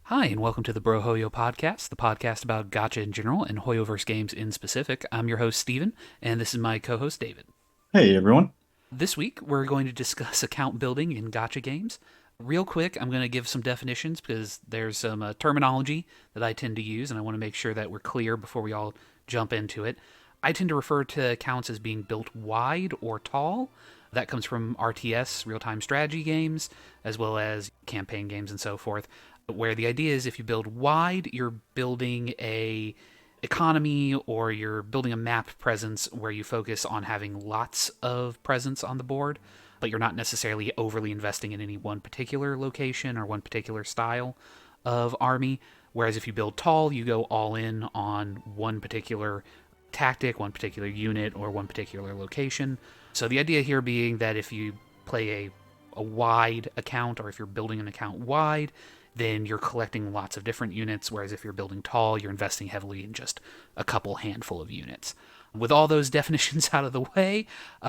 Hi, and welcome to the Brohoyo podcast, the podcast about gacha in general and Hoyoverse games in specific. I'm your host, Steven, and this is my co host, David. Hey everyone. This week, we're going to discuss account building in gacha games. Real quick, I'm going to give some definitions because there's some terminology that I tend to use, and I want to make sure that we're clear before we all jump into it. I tend to refer to accounts as being built wide or tall. That comes from RTS, real time strategy games, as well as campaign games and so forth, where the idea is if you build wide, you're building a economy or you're building a map presence where you focus on having lots of presence on the board, but you're not necessarily overly investing in any one particular location or one particular style of army. Whereas if you build tall, you go all in on one particular tactic, one particular unit, or one particular location. So the idea here being that if you play a wide account, or if you're building an account wide, then you're collecting lots of different units, whereas if you're building tall, you're investing heavily in just a couple handful of units. With all those definitions out of the way,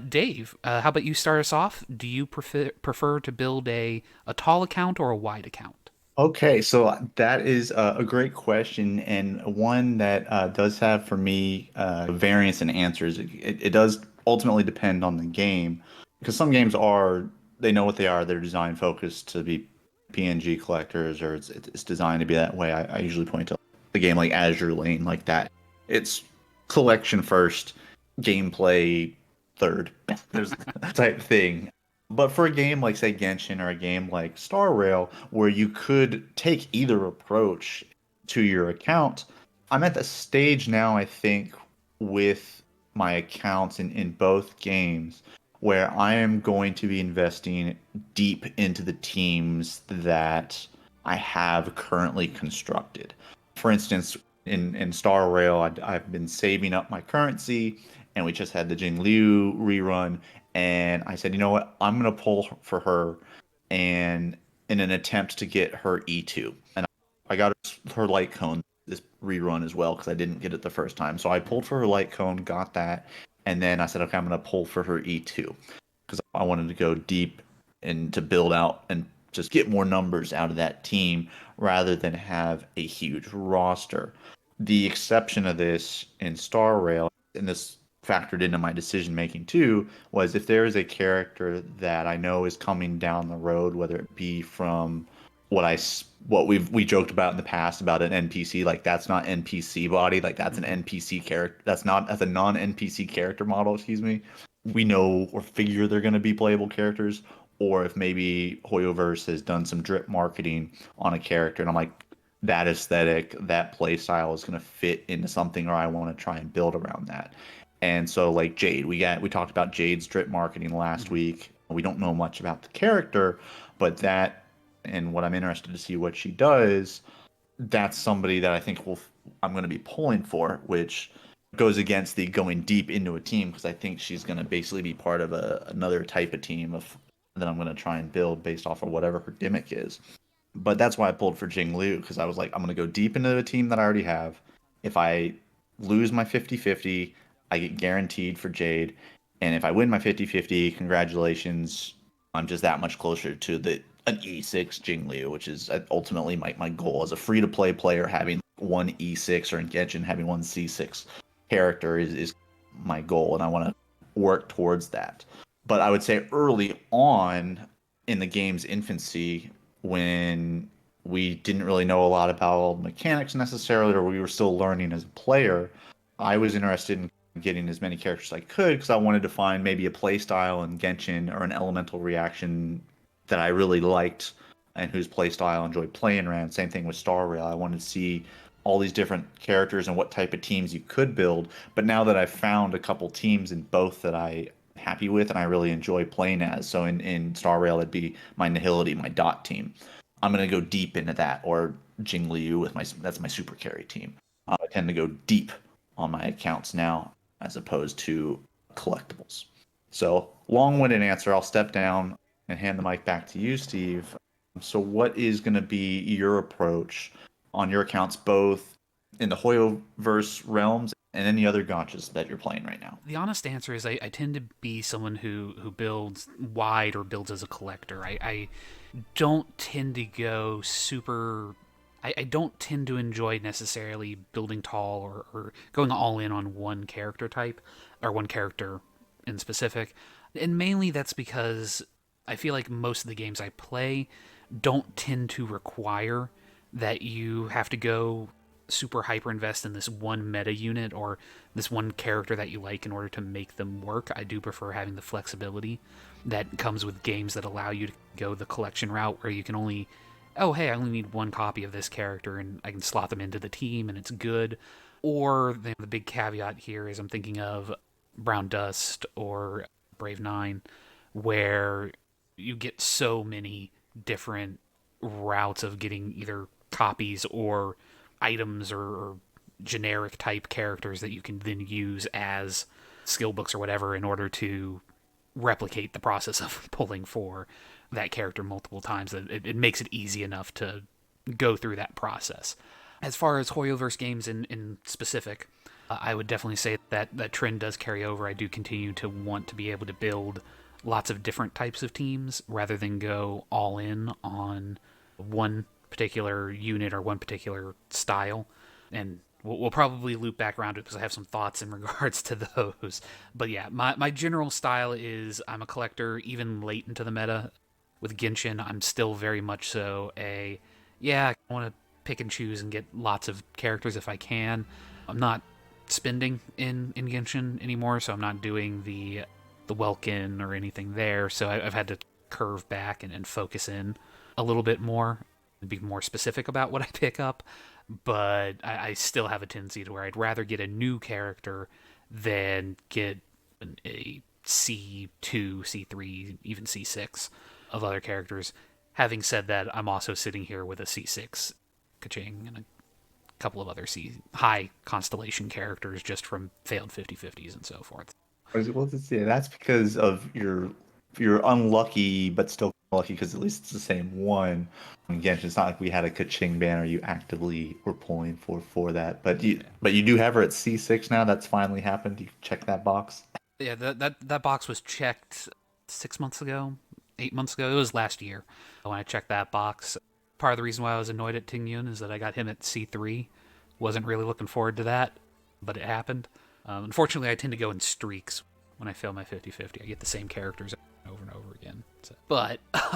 Dave, how about you start us off? Do you prefer to build a tall account or a wide account? Okay, so that is a great question and one that does have for me variance in answers. It does ultimately depend on the game because some games are they know what they are. They're design focused to be PNG collectors or it's designed to be that way. I usually point to the game like Azure Lane like that. It's collection first, gameplay third. There's type thing. But for a game like, say, Genshin or a game like Star Rail, where you could take either approach to your account, I'm at the stage now, I think, with my accounts in both games, where I am going to be investing deep into the teams that I have currently constructed. For instance, in Star Rail, I've been saving up my currency, and we just had the Jing Liu rerun, and I said, you know what? I'm gonna pull for her, and in an attempt to get her E2, and I got her light cone this rerun as well because I didn't get it the first time. So I pulled for her light cone, got that, and then I said, okay, I'm gonna pull for her E2 because I wanted to go deep and to build out and just get more numbers out of that team rather than have a huge roster. The exception of this in Star Rail, and this factored into my decision making too, was if there is a character that I know is coming down the road, whether it be from what we joked about in the past about an NPC, like that's not NPC body, like that's an Mm-hmm. NPC character, that's a non NPC character model, excuse me. We know or figure they're going to be playable characters, or if maybe Hoyoverse has done some drip marketing on a character, and I'm like, that aesthetic, that play style is going to fit into something, or I want to try and build around that. And so, like Jade, we talked about Jade's drip marketing last Mm-hmm. week. We don't know much about the character, but that and what I'm interested to see what she does. That's somebody that I think I'm going to be pulling for, which goes against the going deep into a team because I think she's going to basically be part of another type of team of that I'm going to try and build based off of whatever her gimmick is. But that's why I pulled for Jing Liu because I was like, I'm going to go deep into a team that I already have. If I lose my 50-50, I get guaranteed for Jade. And if I win my 50-50, congratulations. I'm just that much closer to the an E6 Jing Liu, which is ultimately my goal as a free to play player. Having one E6 or in Genshin having one C6 character is my goal, and I want to work towards that. But I would say early on in the game's infancy, when we didn't really know a lot about mechanics necessarily, or we were still learning as a player, I was interested in getting as many characters as I could because I wanted to find maybe a play style in Genshin or an elemental reaction that I really liked and whose play style I enjoyed playing around. Same thing with Star Rail. I wanted to see all these different characters and what type of teams you could build. But now that I've found a couple teams in both that I'm happy with and I really enjoy playing as. So in Star Rail, it'd be my Nihility, my dot team. I'm gonna go deep into that, or Jing Liu with my that's my super carry team. I tend to go deep on my accounts now as opposed to collectibles. So long-winded answer. I'll step down and hand the mic back to you, Steve. So what is going to be your approach on your accounts, both in the Hoyoverse realms and any other gotchas that you're playing right now? The honest answer is I tend to be someone who builds wide or builds as a collector. I don't tend to go super. I don't tend to enjoy necessarily building tall or going all in on one character type or one character in specific. And mainly that's because I feel like most of the games I play don't tend to require that you have to go super hyper invest in this one meta unit or this one character that you like in order to make them work. I do prefer having the flexibility that comes with games that allow you to go the collection route where you can only, oh, hey, I only need one copy of this character and I can slot them into the team and it's good. Or the big caveat here is I'm thinking of Brown Dust or Brave Nine, where you get so many different routes of getting either copies or items or generic type characters that you can then use as skill books or whatever in order to replicate the process of pulling for that character multiple times. It makes it easy enough to go through that process. As far as Hoyoverse games in specific, I would definitely say that that trend does carry over. I do continue to want to be able to build lots of different types of teams rather than go all in on one particular unit or one particular style. And we'll probably loop back around to it because I have some thoughts in regards to those. But yeah, my general style is I'm a collector even late into the meta. With Genshin, I'm still very much so yeah, I want to pick and choose and get lots of characters if I can. I'm not spending in Genshin anymore, so I'm not doing the Welkin or anything there. So I've had to curve back and focus in a little bit more and be more specific about what I pick up. But I still have a tendency to where I'd rather get a new character than get a C2, C3, even C6 of other characters. Having said that, I'm also sitting here with a C6 Kaching and a couple of other high constellation characters just from failed 50/50s and so forth. Well, yeah, that's because of you're unlucky, but still lucky because at least it's the same one. Again, it's not like we had a Kaching banner you actively were pulling for that. But you do have her at C6 now. That's finally happened. You check that box. Yeah, that box was checked 6 months ago, 8 months ago. It was last year when I checked that box. Part of the reason why I was annoyed at Ting Yun is that I got him at C3. Wasn't really looking forward to that, but it happened. Unfortunately, I tend to go in streaks when I fail my 50/50. I get the same characters over and over again.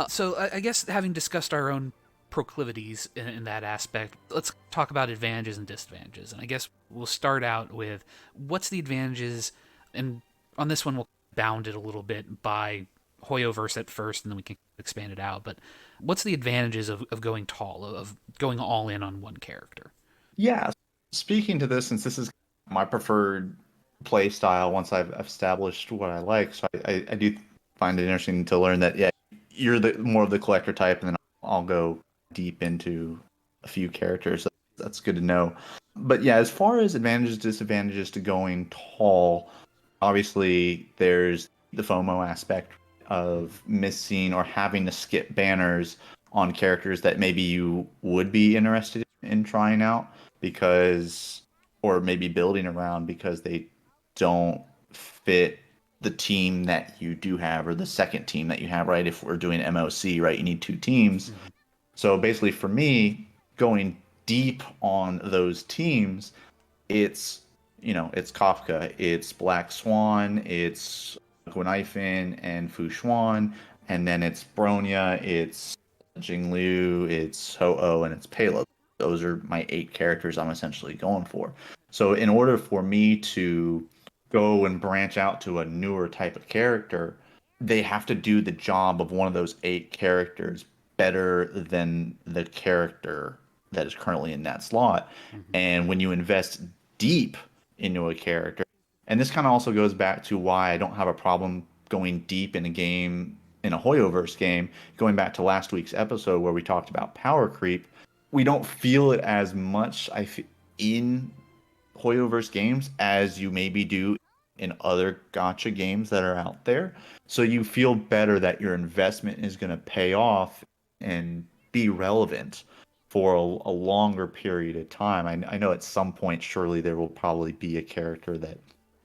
So I guess having discussed our own proclivities in that aspect, let's talk about advantages and disadvantages. And I guess we'll start out with what's the advantages, and on this one we'll bound it a little bit by Hoyoverse at first, and then we can expand it out. But what's the advantages of going tall, of going all in on one character? Yeah. Speaking to this, since this is my preferred play style, once I've established what I like, so I do find it interesting to learn that, yeah, you're the more of the collector type, and then I'll go deep into a few characters. So that's good to know. But yeah, as far as advantages, disadvantages to going tall, obviously there's the FOMO aspect of missing or having to skip banners on characters that maybe you would be interested in trying out because, or maybe building around because they don't fit the team that you do have or the second team that you have, right? If we're doing MOC, right, you need two teams. Mm-hmm. So basically for me, going deep on those teams, it's it's Kafka, it's Black Swan, it's Guanifin and Fushuan, and then it's Bronya, it's Jinglu, it's Ho-Oh, and it's Palo. Those are my 8 characters I'm essentially going for. So in order for me to go and branch out to a newer type of character, they have to do the job of one of those 8 characters better than the character that is currently in that slot. Mm-hmm. And when you invest deep into a character, and this kind of also goes back to why I don't have a problem going deep in a game, in a Hoyoverse game, going back to last week's episode where we talked about power creep. We don't feel it as much in Hoyoverse games as you maybe do in other gotcha games that are out there. So you feel better that your investment is going to pay off and be relevant for a longer period of time. I know at some point, surely there will probably be a character that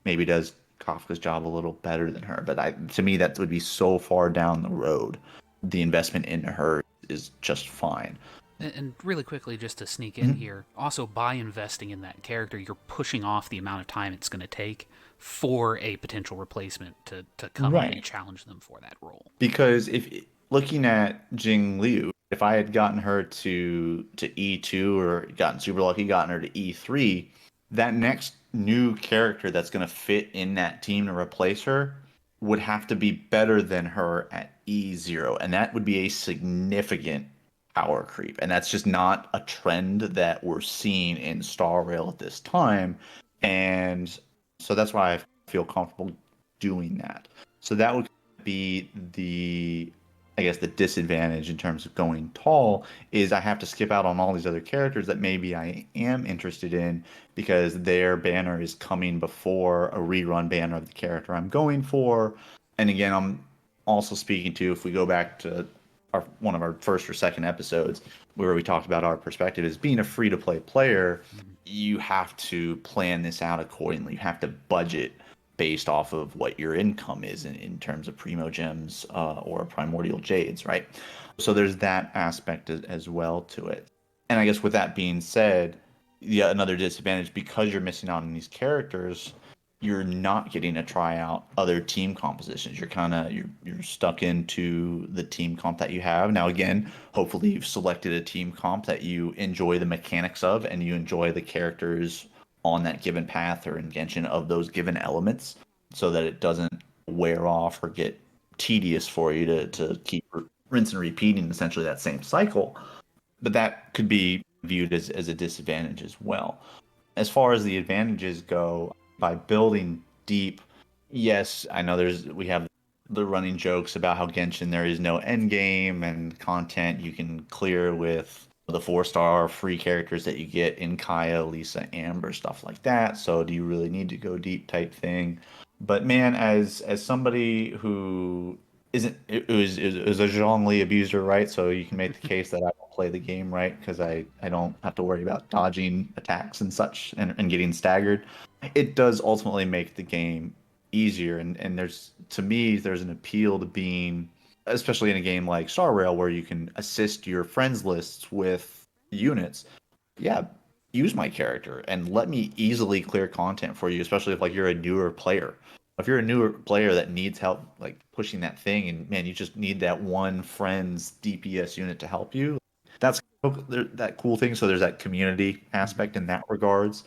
maybe does Kafka's job a little better than her, but to me, that would be so far down the road. The investment into her is just fine. And really quickly, just to sneak in Mhm. here, also by investing in that character, you're pushing off the amount of time it's going to take for a potential replacement to come in and Right. challenge them for that role. Because if looking at Jing Liu, if I had gotten her to E2 or gotten super lucky, gotten her to E3, that next new character that's going to fit in that team to replace her would have to be better than her at E0, and that would be a significant power creep. And that's just not a trend that we're seeing in Star Rail at this time. And so that's why I feel comfortable doing that. So that would be the, I guess, the disadvantage in terms of going tall is I have to skip out on all these other characters that maybe I am interested in because their banner is coming before a rerun banner of the character I'm going for. And again, I'm also speaking to, if we go back to one of our first or second episodes where we talked about our perspective is being a free to play player, Mhm. you have to plan this out accordingly. You have to budget based off of what your income is in terms of primo gems or primordial jades, right? So there's that aspect as well to it. And I guess with that being said, yeah, another disadvantage because you're missing out on these characters, you're not getting to try out other team compositions. You're stuck into the team comp that you have. Now again, hopefully you've selected a team comp that you enjoy the mechanics of and you enjoy the characters on that given path or in Genshin of those given elements so that it doesn't wear off or get tedious for you to keep rinse and repeating essentially that same cycle. But that could be viewed as a disadvantage as well. As far as the advantages go, by building deep, yes, I know we have the running jokes about how Genshin there is no end game and content you can clear with the 4-star free characters that you get in Kaya, Lisa, Amber, stuff like that. So do you really need to go deep type thing? But man, as somebody who isn't is a Zhongli abuser, right? So you can make the case that I don't play the game right because I don't have to worry about dodging attacks and such and getting staggered. It does ultimately make the game easier, and there's to me there's an appeal to being, especially in a game like Star Rail where you can assist your friends lists with units. Yeah, use my character and let me easily clear content for you, especially if like you're a newer player. If you're a newer player that needs help like pushing that thing and man, you just need that one friend's DPS unit to help you. That's that cool thing. So there's that community Mhm. aspect in that regards,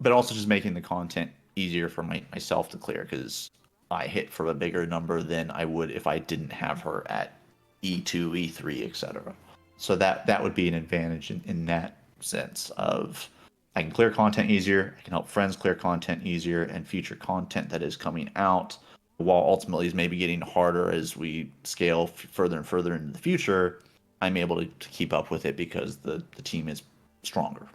but also just making the content easier for myself to clear because I hit for a bigger number than I would if I didn't have her at E2, E3, etc. So that would be an advantage in that sense of I can clear content easier, I can help friends clear content easier, and future content that is coming out, while ultimately is maybe getting harder as we scale further and further into the future, I'm able to keep up with it because the team is stronger.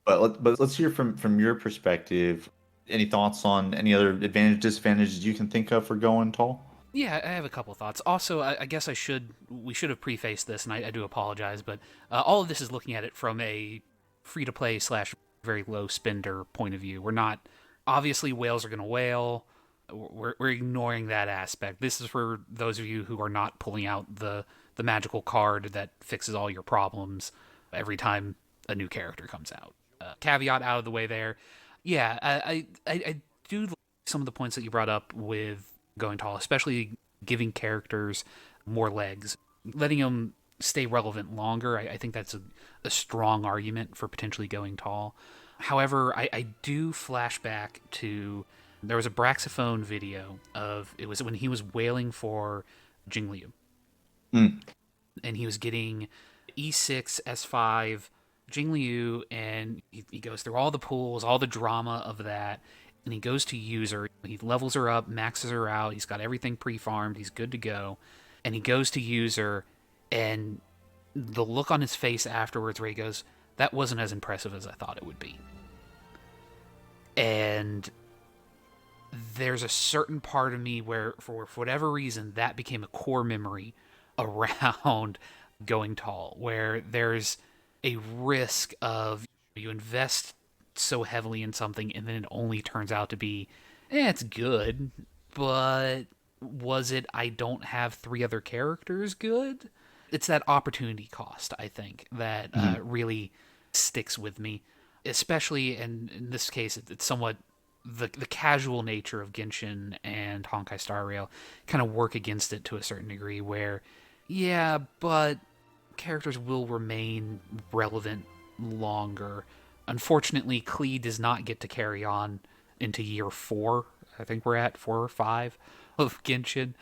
But let's hear from your perspective. Any thoughts on any other advantage disadvantages you can think of for going tall? Yeah, I have a couple thoughts. Also, I guess we should have prefaced this, and I do apologize, but all of this is looking at it from a free to play slash very low spender point of view. We're not obviously whales are going to whale. We're ignoring that aspect. This is for those of you who are not pulling out the magical card that fixes all your problems every time a new character comes out. Caveat out of the way there. Yeah, I do like some of the points that you brought up with going tall, especially giving characters more legs, letting them stay relevant longer. I think that's a strong argument for potentially going tall. However, I do flash back to there was a Braxophone video of it was when he was wailing for Jingliu Mm, and he was getting E6, S5, Jingliu, and he goes through all the pools, all the drama of that, and he goes to user. He levels her up, maxes her out. He's got everything pre-farmed. He's good to go, and he goes to user, and the look on his face afterwards, where he goes, "That wasn't as impressive as I thought it would be," and there's a certain part of me where, for whatever reason, that became a core memory around going tall, where there's a risk of you invest so heavily in something and then it only turns out to be, it's good, but was it I don't have three other characters good? it's that opportunity cost, I think, that Mhm. really sticks with me, especially in this case. It's somewhat the casual nature of Genshin and Honkai Star Rail kind of work against it to a certain degree. Where, yeah, but characters will remain relevant longer. Unfortunately, Klee does not get to carry on into year 4. I think we're at 4 or 5 of Genshin,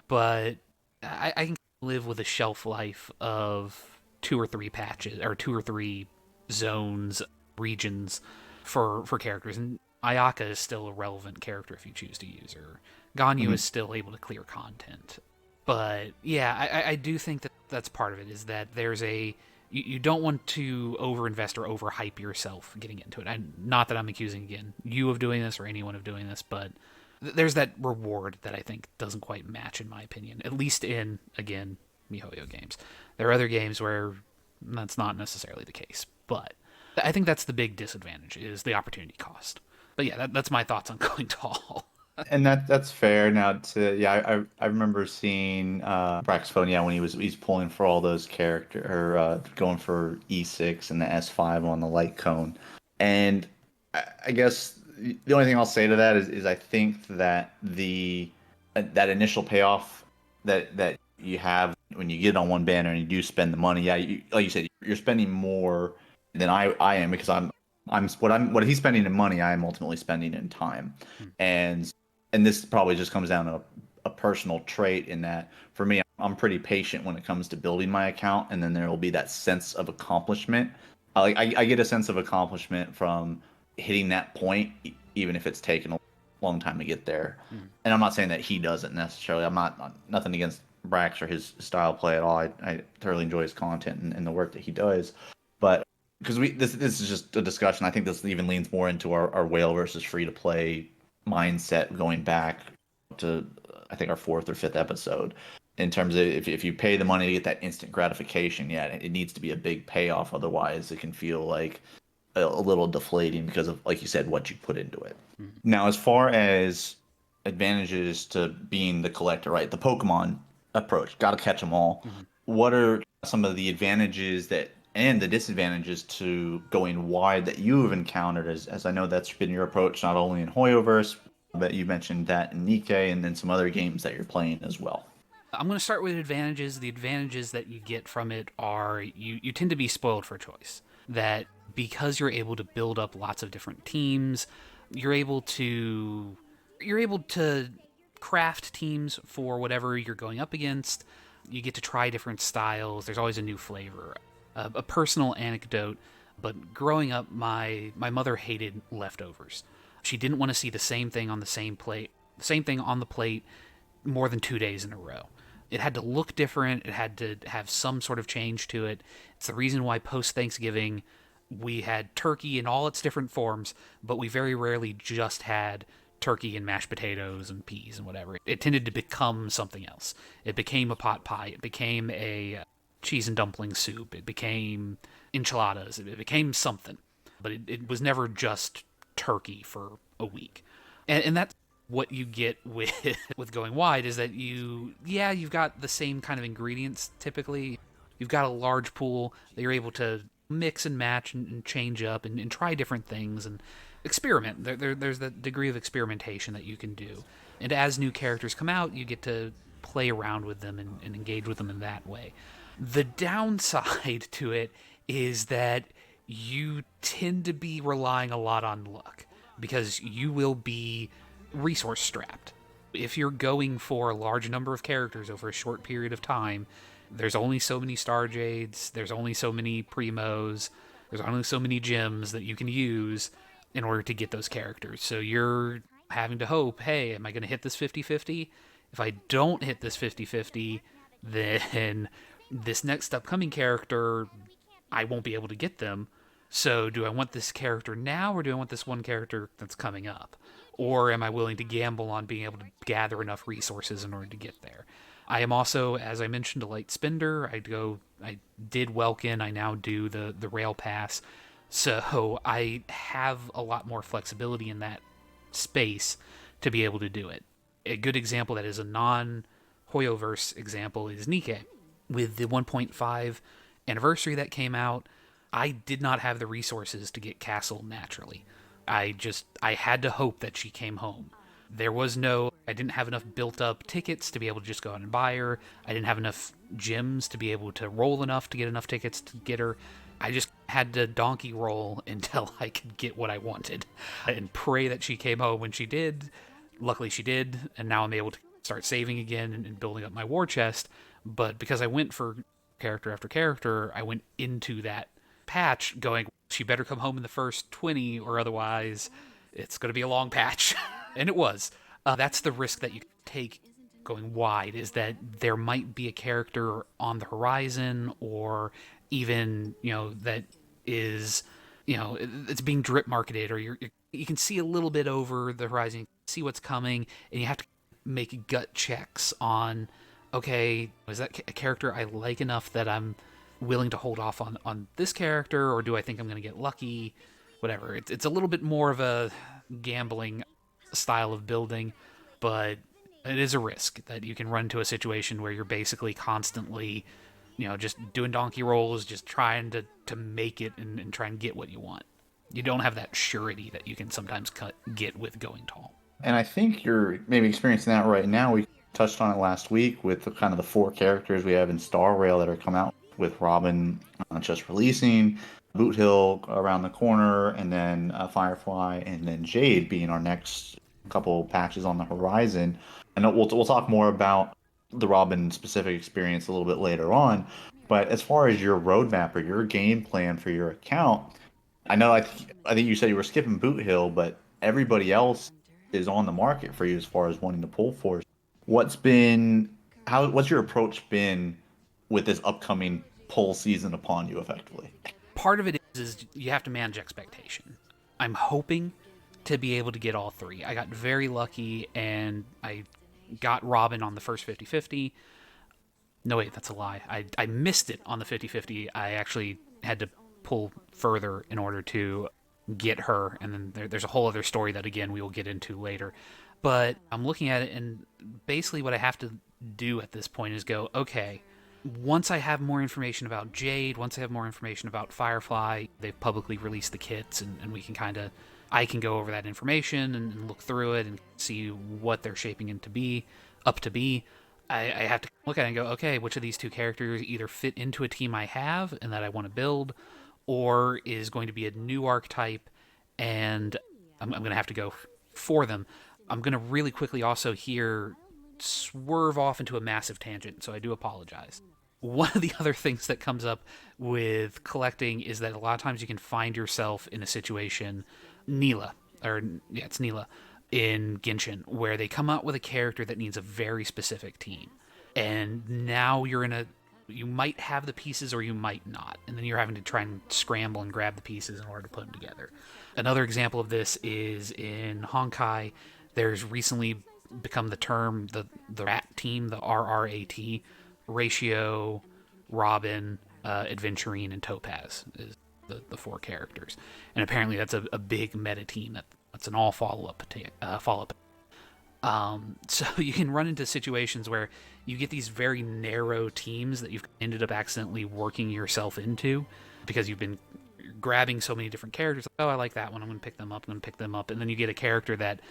but I can live with a shelf life of 2 or 3 patches or 2 or 3 zones, regions for characters. And Ayaka is still a relevant character if you choose to use her. Ganyu Mhm. is still able to clear content. But yeah, I do think that that's part of it, is that there's you don't want to overinvest or overhype yourself getting into it. Not that I'm accusing again you of doing this or anyone of doing this, but there's that reward that I think doesn't quite match, in my opinion, at least in, again, MiHoYo games. There are other games where that's not necessarily the case, but I think that's the big disadvantage, is the opportunity cost. But yeah, that's my thoughts on going tall. And that's fair. Now to yeah, I remember seeing Braxphone, yeah, when he's pulling for all those character or going for E6 and the S5 on the light cone. And I guess the only thing I'll say to that is I think that the that initial payoff that you have when you get on one banner and you do spend the money, yeah, like you said, you're spending more than I am, because what he's spending in money, I am ultimately spending in time. And this probably just comes down to a personal trait, in that for me, I'm pretty patient when it comes to building my account, and then there will be that sense of accomplishment. I get a sense of accomplishment from hitting that point, even if it's taken a long time to get there. Mm. And I'm not saying that he doesn't necessarily. I'm not nothing against Brax or his style of play at all. I thoroughly enjoy his content and the work that he does. But because this is just a discussion, I think this even leans more into our whale versus free to play mindset, going back to I think our fourth or fifth episode, in terms of if you pay the money to get that instant gratification, yeah, it needs to be a big payoff. Otherwise, it can feel like a little deflating because of, like you said, what you put into it. Mm. Now, as far as advantages to being the collector, right? The Pokemon approach, got to catch them all. Mm. What are some of the advantages that and the disadvantages to going wide that you have encountered? As I know that's been your approach not only in Hoyoverse, but you mentioned that in Nikkei and then some other games that you're playing as well. I'm going to start with advantages. The advantages that you get from it are you tend to be spoiled for choice. That because you're able to build up lots of different teams, you're able to you're able to craft teams for whatever you're going up against. You get to try different styles. There's always a new flavor. A personal anecdote, but growing up, my mother hated leftovers. She didn't want to see the same thing on the same plate, the same thing on the plate more than 2 days in a row. It had to look different. It had to have some sort of change to it. It's the reason why post Thanksgiving we had turkey in all its different forms, but we very rarely just had turkey and mashed potatoes and peas and whatever. It tended to become something else. It became a pot pie. It became a cheese and dumpling soup. It became enchiladas. It became something. But it was never just turkey for a week. And that's what you get with with going wide, is that you've got the same kind of ingredients typically. You've got a large pool that you're able to mix and match and change up and try different things and experiment. There's that degree of experimentation that you can do. And as new characters come out, you get to play around with them and engage with them in that way. The downside to it is that you tend to be relying a lot on luck, because you will be resource strapped. If you're going for a large number of characters over a short period of time, there's only so many Star Jades, there's only so many Primos, there's only so many gems that you can use in order to get those characters. So you're having to hope, hey, am I going to hit this 50-50? If I don't hit this 50-50, then this next upcoming character, I won't be able to get them. So do I want this character now, or do I want this one character that's coming up? Or am I willing to gamble on being able to gather enough resources in order to get there? I am also, as I mentioned, a light spender. I did Welkin. I now do the rail pass. So I have a lot more flexibility in that space to be able to do it. A good example that is a non Hoyoverse example is Nikkei. with the 1.5 anniversary that came out, I did not have the resources to get Castle naturally. I had to hope that she came home. I didn't have enough built up tickets to be able to just go out and buy her. I didn't have enough gems to be able to roll enough to get enough tickets to get her. I just had to donkey roll until I could get what I wanted and pray that she came home when she did. Luckily, she did, and now I'm able to start saving again and building up my war chest. But because I went for character after character, I went into that patch going, she better come home in the first 20 or otherwise it's going to be a long patch. And it was. That's the risk that you take going wide, is that there might be a character on the horizon, or even, that is, it's being drip marketed, or you can see a little bit over the horizon, see what's coming, and you have to make gut checks on, okay, is that a character I like enough that I'm willing to hold off on this character, or do I think I'm going to get lucky? Whatever. It's a little bit more of a gambling style of building, but it is a risk that you can run into a situation where you're basically constantly, just doing donkey rolls, just trying to make it and try and get what you want. You don't have that surety that you can sometimes get with going tall. And I think you're maybe experiencing that right now. We touched on it last week with the kind of the four characters we have in Star Rail that are come out, with Robin just releasing, Boot Hill around the corner, and then Firefly, and then Jade being our next couple patches on the horizon. I know we'll talk more about the Robin specific experience a little bit later on, but as far as your roadmap or your game plan for your account, I think you said you were skipping Boot Hill, but everybody else is on the market for you as far as wanting to pull force. What's been what's your approach been with this upcoming pull season upon you effectively? Part of it is you have to manage expectation. I'm hoping to be able to get all three. I got very lucky and I got Robin on the first 50-50. No, wait, that's a lie. I missed it on the 50-50. I actually had to pull further in order to get her, and then there's a whole other story that, again, we will get into later. But I'm looking at it, and basically what I have to do at this point is go, okay, once I have more information about Jade, once I have more information about Firefly, they've publicly released the kits, and we can I can go over that information and look through it and see what they're shaping it to be, up to be. I have to look at it and go, okay, which of these two characters either fit into a team I have and that I want to build, or is going to be a new archetype, and I'm going to have to go for them. I'm going to really quickly also here swerve off into a massive tangent, so I do apologize. One of the other things that comes up with collecting is that a lot of times you can find yourself in a situation, it's Neela, in Genshin, where they come out with a character that needs a very specific team. And now you might have the pieces or you might not. And then you're having to try and scramble and grab the pieces in order to put them together. Another example of this is in Honkai. There's recently become the term, the RAT team, the RRAT, Ratio, Robin, Adventurine, and Topaz is the four characters. And apparently that's a big meta team that's an all follow-up. So you can run into situations where you get these very narrow teams that you've ended up accidentally working yourself into because you've been grabbing so many different characters. Oh, I like that one. I'm going to pick them up. And then you get a character that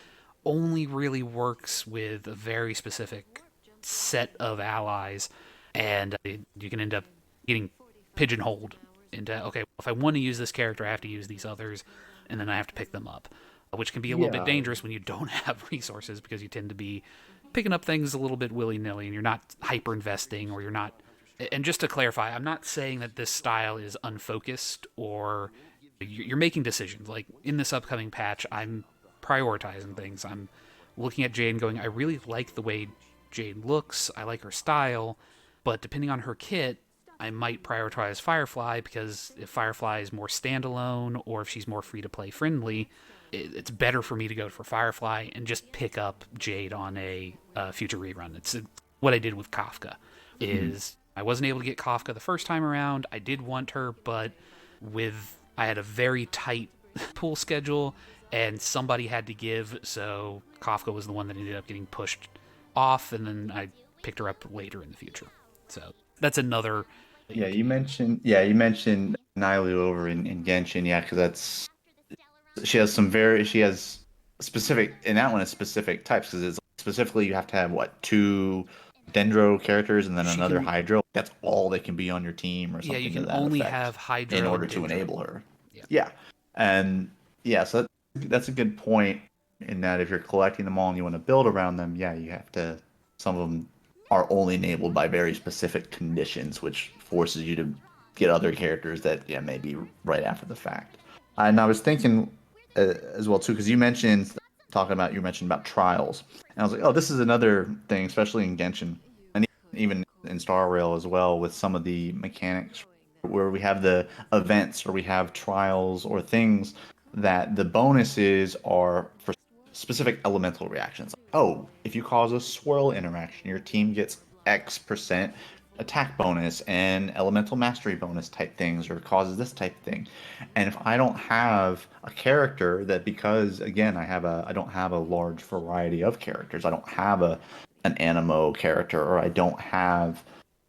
only really works with a very specific set of allies, and you can end up getting pigeonholed into, okay, well, if I want to use this character, I have to use these others, and then I have to pick them up, which can be a little bit dangerous when you don't have resources, because you tend to be picking up things a little bit willy-nilly and you're not hyper investing, or you're not. And just to clarify, I'm not saying that this style is unfocused or you're making decisions. Like in this upcoming patch, I'm prioritizing things. I'm looking at Jade and going, I really like the way Jade looks, I like her style, but depending on her kit, I might prioritize Firefly, because if Firefly is more standalone or if she's more free to play friendly, it's better for me to go for Firefly and just pick up Jade on a future rerun. It's what I did with Kafka. I wasn't able to get Kafka the first time around. I did want her, but I had a very tight pool schedule and somebody had to give, so Kafka was the one that ended up getting pushed off, and then I picked her up later in the future. So That's another. You mentioned Nailu over in Genshin, yeah, because that's she has specific, and that one is specific types because it's specifically you have to have what, two Dendro characters and then She another can, Hydro. That's all that can be on your team or yeah, you something to can that only effect have in Hydro order and to Dendro. enable her. Yeah. Yeah. And yeah, so that's a good point in that if you're collecting them all and you want to build around them, yeah, you have to, some of them are only enabled by very specific conditions, which forces you to get other characters that, yeah, maybe right after the fact. And I was thinking as well too, because you mentioned about trials, and I was like, oh, this is another thing, especially in Genshin, and even in Star Rail as well, with some of the mechanics where we have the events or we have trials or things that the bonuses are for specific elemental reactions. Oh, if you cause a swirl interaction, your team gets X% attack bonus and elemental mastery bonus type things, or causes this type of thing. And if I don't have a character that, because again, I don't have a large variety of characters. I don't have an Animo character, or I don't have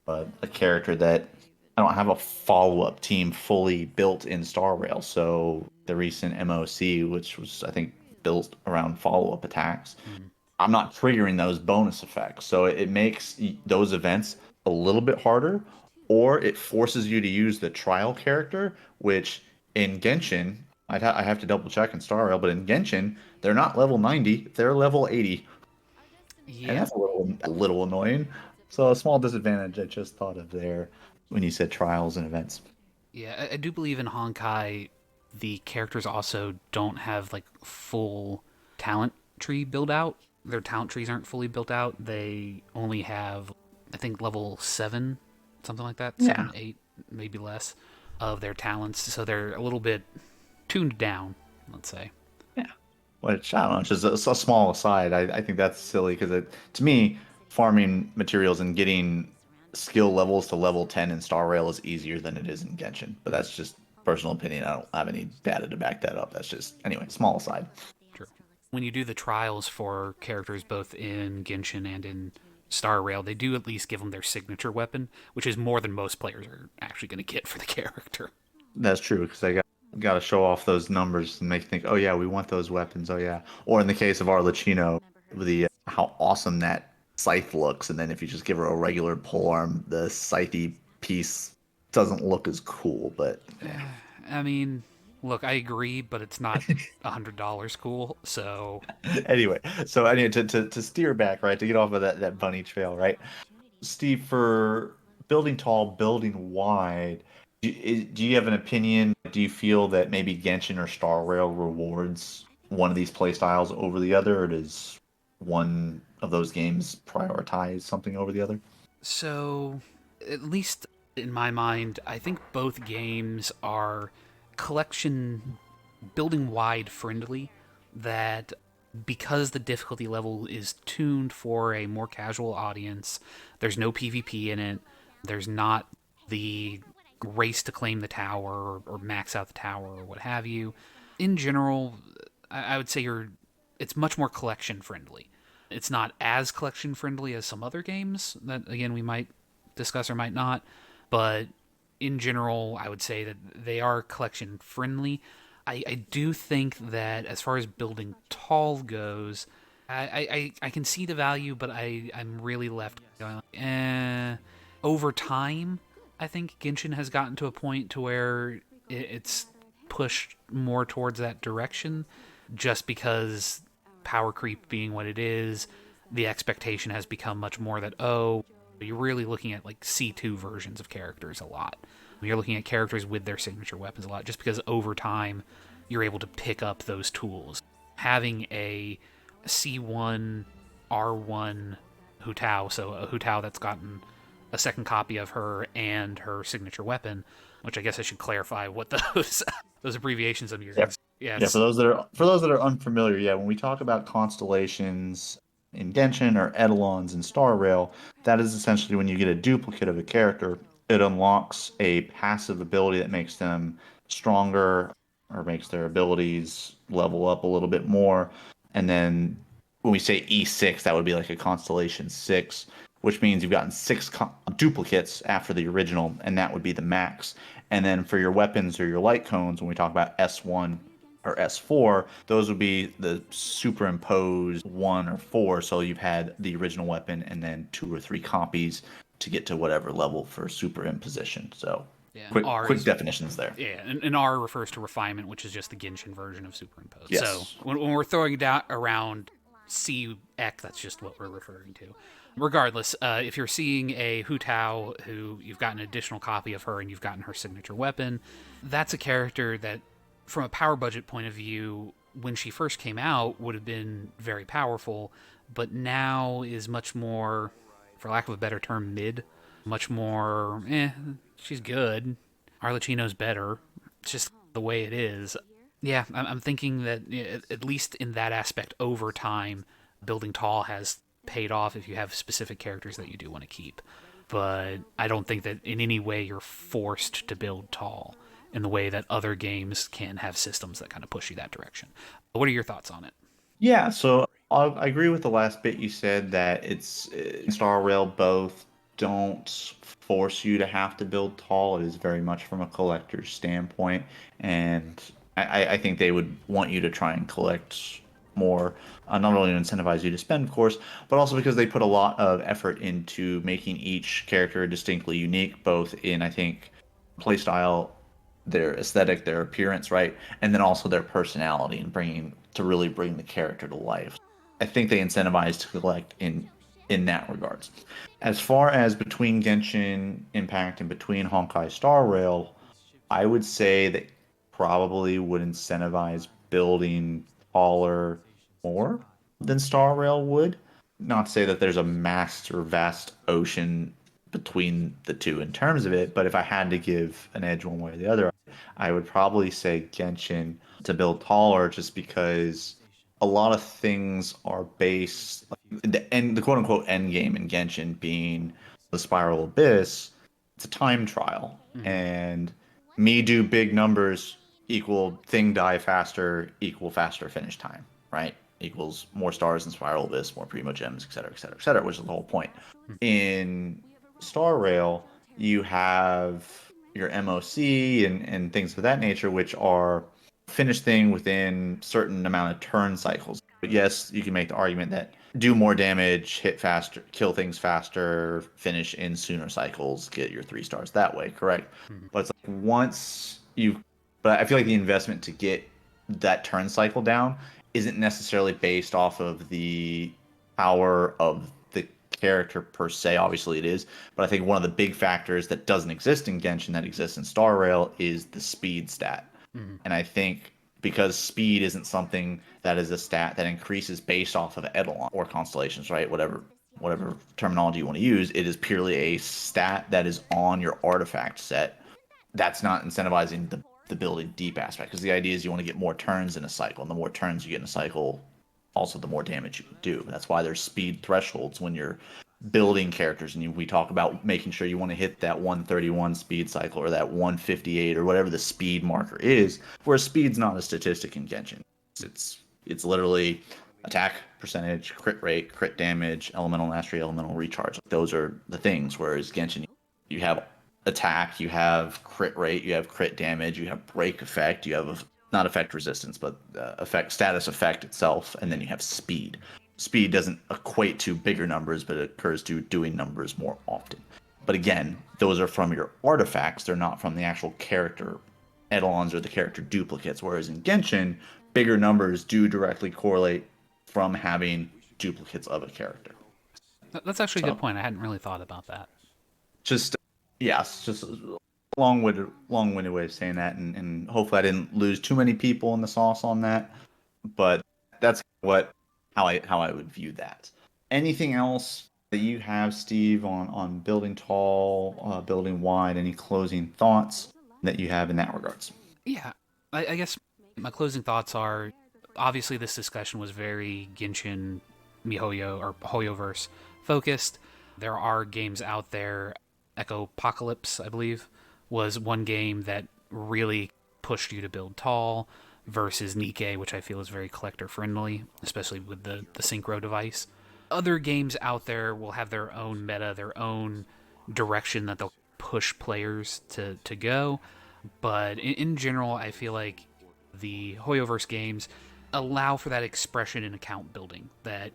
a character that, I don't have a follow-up team fully built in Star Rail. So the recent MOC, which was I think built around follow-up attacks, Mm. I'm not triggering those bonus effects. So it makes those events a little bit harder, or it forces you to use the trial character, which in Genshin, I have to double check in Star Rail, but in Genshin, they're not level 90, they're level 80. And Yeah. that's a little annoying. So a small disadvantage I just thought of there when you said trials and events. Yeah, I do believe in Honkai, the characters also don't have like full talent tree build out. Their talent trees aren't fully built out. They only have, I think, level 7, something like that, Yeah. 7, 8, maybe less, of their talents. So they're a little bit tuned down, let's say. Yeah. Which I don't know, it's just a small aside. I think that's silly because to me, farming materials and getting skill levels to level 10 in Star Rail is easier than it is in Genshin. But that's just personal opinion. I don't have any data to back that up. That's just, anyway, small aside. True. When you do the trials for characters both in Genshin and in Star Rail, they do at least give them their signature weapon, which is more than most players are actually going to get for the character. That's true because got to show off those numbers and make you think, oh yeah, we want those weapons. Oh yeah. Or in the case of Arlecchino, the how awesome that scythe looks, and then if you just give her a regular polearm, the scythe piece doesn't look as cool. But yeah. I mean, look, I agree, but it's not $100 cool. So Anyway, so anyway, to steer back, right, to get off of that bunny trail, right? Steve, for building tall, building wide, do you have an opinion? Do you feel that maybe Genshin or Star Rail rewards one of these play styles over the other, or does one of those games prioritize something over the other? so at least in my mind, I think both games are collection building wide friendly, that because the difficulty level is tuned for a more casual audience, there's no PvP in it. There's not the race to claim the tower or max out the tower or what have you. In general, I would say it's much more collection friendly. It's not as collection friendly as some other games that again we might discuss or might not, but in general, I would say that they are collection friendly. I do think that as far as building tall goes, I can see the value, but I'm really left going, over time, I think Genshin has gotten to a point to where it's pushed more towards that direction just because power creep being what it is, the expectation has become much more that, oh, you're really looking at like C2 versions of characters a lot. You're looking at characters with their signature weapons a lot just because over time you're able to pick up those tools. Having a C1, R1 Hu Tao, so a Hu Tao that's gotten a second copy of her and her signature weapon, which I guess I should clarify what those those abbreviations I'm using. Yep. Yeah, Yes. for those that are unfamiliar, yeah, when we talk about constellations in Genshin or Eidolons in Star Rail, that is essentially when you get a duplicate of a character, it unlocks a passive ability that makes them stronger or makes their abilities level up a little bit more. And then when we say E6, that would be like a constellation 6, which means you've gotten six duplicates after the original, and that would be the max. And then for your weapons or your light cones, when we talk about S1 or S4, those would be the superimposed 1 or 4. So you've had the original weapon and then 2 or 3 copies to get to whatever level for superimposition. So Yeah, and quick R quick is definitions there. yeah, and R refers to refinement, which is just the Genshin version of superimposed. So Yes. when we're throwing it out around CX, that's just what we're referring to. Regardless, if you're seeing a Hu Tao who you've got an additional copy of her and you've gotten her signature weapon, that's a character that, from a power budget point of view, when she first came out, would have been very powerful, but now is much more, for lack of a better term, mid. Much more, she's good. Arlecchino's better. It's just the way it is. Yeah, I'm thinking that at least in that aspect, over time, building tall has paid off if you have specific characters that you do want to keep. But I don't think that in any way you're forced to build tall in the way that other games can have systems that kind of push you that direction. What are your thoughts on it? Yeah, so I agree with the last bit you said that it's Star Rail both don't force you to have to build tall. It is very much from a collector's standpoint, and I think they would want you to try and collect more, not only to incentivize you to spend, of course, but also because they put a lot of effort into making each character distinctly unique, both in, I think, playstyle, their aesthetic, their appearance, right? And then also their personality and bringing to really bring the character to life. I think they incentivize to collect in that regards. As far as between Genshin Impact and between Honkai Star Rail, I would say that probably would incentivize building taller more than Star Rail would. Not to say that there's a master vast ocean between the two in terms of it, but if I had to give an edge one way or the other, I would probably say Genshin to build taller just because a lot of things are based the quote unquote end game in Genshin being the Spiral Abyss. It's a time trial, Mm-hmm. and me do big numbers equal thing die faster equal faster finish time, right? Equals more stars in Spiral Abyss, more Primo Gems, et cetera, et cetera, et cetera, which is the whole point. In Star Rail, you have your MOC and things of that nature, which are finish thing within certain amount of turn cycles. But yes, you can make the argument that do more damage, hit faster, kill things faster, finish in sooner cycles, get your 3 stars that way, correct? Mm-hmm. But it's like once you, but I feel like the investment to get that turn cycle down isn't necessarily based off of the power of the character per se. Obviously, it is, but I think one of the big factors that doesn't exist in Genshin that exists in Star Rail is the speed stat. Mm-hmm. And I think because speed isn't something that is a stat that increases based off of Eidolon or constellations, right? Whatever terminology you want to use, it is purely a stat that is on your artifact set. That's not incentivizing the building deep aspect because the idea is you want to get more turns in a cycle, and the more turns you get in a cycle, also the more damage you can do. That's why there's speed thresholds when you're building characters, and we talk about making sure you want to hit that 131 speed cycle or that 158 or whatever the speed marker is. Where speed's not a statistic in Genshin. It's literally attack percentage, crit rate, crit damage, elemental mastery, elemental recharge. Those are the things. Whereas Genshin, you have attack, you have crit rate, you have crit damage, you have break effect, you have not effect resistance, but effect status effect itself, and then you have speed. Speed doesn't equate to bigger numbers, but it occurs to doing numbers more often. But again, those are from your artifacts; they're not from the actual character etalons or the character duplicates. Whereas in Genshin, bigger numbers do directly correlate from having duplicates of a character. That's actually a good So point. I hadn't really thought about that. just yes, just a long-winded way of saying that, and hopefully I didn't lose too many people in the sauce on that. But that's what how I would view that. Anything else that you have, Steve, on building tall, building wide? Any closing thoughts that you have in that regards? Yeah, I guess my closing thoughts are obviously this discussion was very Genshin Mihoyo or Hoyoverse focused. There are games out there. Echo Apocalypse, I believe, was one game that really pushed you to build tall versus Nikke, which I feel is very collector friendly, especially with the synchro device. Other games out there will have their own meta, their own direction that they'll push players to go. But in general, I feel like the Hoyoverse games allow for that expression in account building that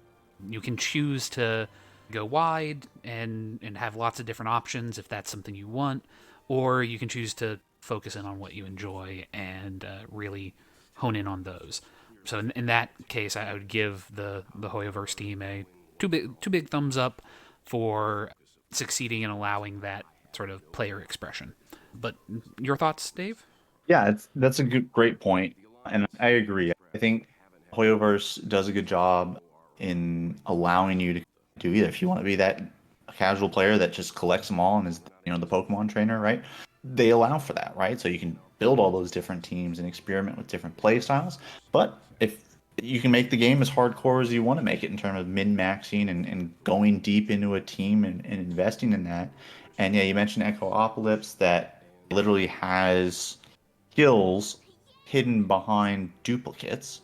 you can choose to go wide and have lots of different options if that's something you want, or you can choose to focus in on what you enjoy and really hone in on those. So in that case, I would give the Hoyoverse team a two big thumbs up for succeeding in allowing that sort of player expression. But your thoughts, Dave? Yeah, that's a great point, and I agree. I think Hoyoverse does a good job in allowing you to do either. If you want to be that casual player that just collects them all and is, the Pokemon trainer, right? They allow for that, right? So you can build all those different teams and experiment with different play styles. But if you can make the game as hardcore as you want to make it in terms of min-maxing and going deep into a team and investing in that. And yeah, you mentioned Echo that literally has skills hidden behind duplicates.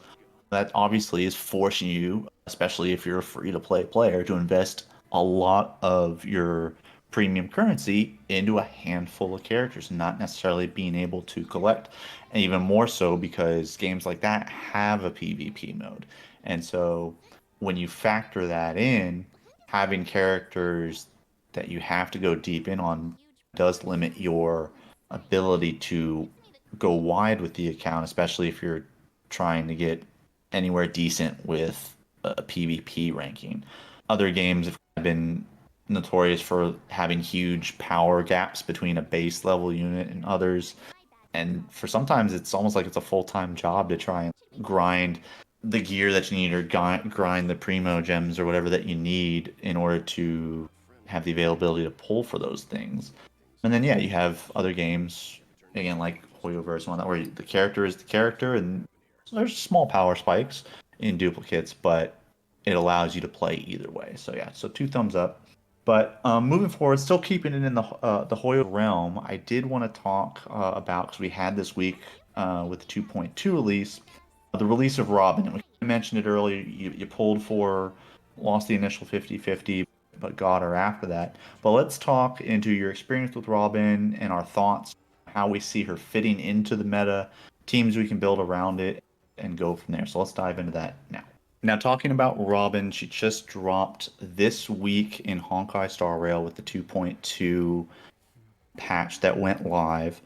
That obviously is forcing you, especially if you're a free to play player, to invest a lot of your premium currency into a handful of characters, not necessarily being able to collect. And even more so because games like that have a PvP mode. And so when you factor that in, having characters that you have to go deep in on does limit your ability to go wide with the account, especially if you're trying to get anywhere decent with a PvP ranking. Other games have been notorious for having huge power gaps between a base level unit and others. And for sometimes it's almost like it's a full-time job to try and grind the gear that you need or grind the primo gems or whatever that you need in order to have the availability to pull for those things. And then yeah, you have other games again like Hoyoverse and whatnot where the character is the character and there's small power spikes in duplicates, but it allows you to play either way. So yeah, so two thumbs up. But moving forward, still keeping it in the Hoyo realm, I did want to talk about because we had this week with the 2.2 release, the release of Robin. We mentioned it earlier. You pulled for, lost the initial 50-50, but got her after that. But let's talk into your experience with Robin and our thoughts, how we see her fitting into the meta, teams we can build around it, and go from there. So let's dive into that now. Now, talking about Robin, she just dropped this week in Honkai Star Rail with the 2.2 patch that went live.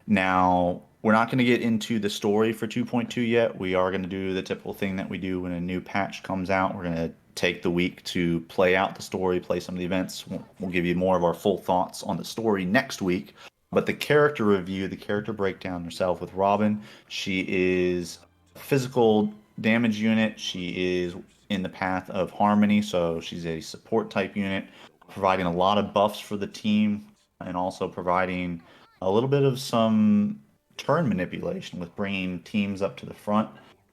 Now, we're not going to get into the story for 2.2 yet. We are going to do the typical thing that we do when a new patch comes out. We're going to take the week to play out the story, play some of the events. We'll give you more of our full thoughts on the story next week. But the character review, the character breakdown herself with Robin, she is a physical damage unit. She is in the path of Harmony, so she's a support type unit, providing a lot of buffs for the team and also providing a little bit of some turn manipulation with bringing teams up to the front.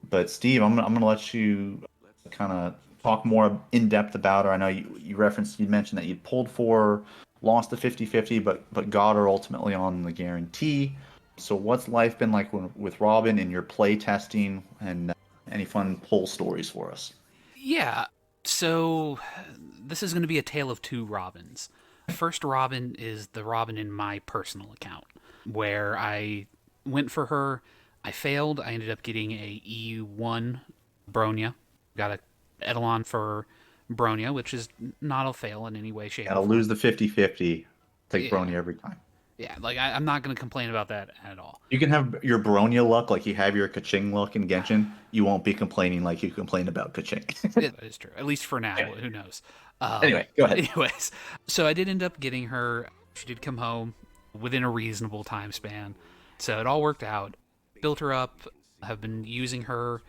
But Steve, I'm gonna let you kind of talk more in depth about her. I know you mentioned that you pulled for, lost the 50-50, but got her ultimately on the guarantee. So what's life been like with Robin in your play testing and any fun pull stories for us? Yeah. So this is going to be a tale of two Robins. First Robin is the Robin in my personal account, where I went for her. I failed. I ended up getting a EU1 Bronya. Got a Edelon for Bronya, which is not a fail in any way, shape, or Gotta form. lose the 50-50. Take Yeah. Brony every time. Yeah. Like, I'm not going to complain about that at all. You can have your Bronya luck like you have your Kaching luck in Genshin. You won't be complaining like you complain about Kaching. It is true, at least for now. anyway, Who knows? anyway, go ahead. Anyways, so I did end up getting her. She did come home within a reasonable time span, so it all worked out. Built her up. Have been using her,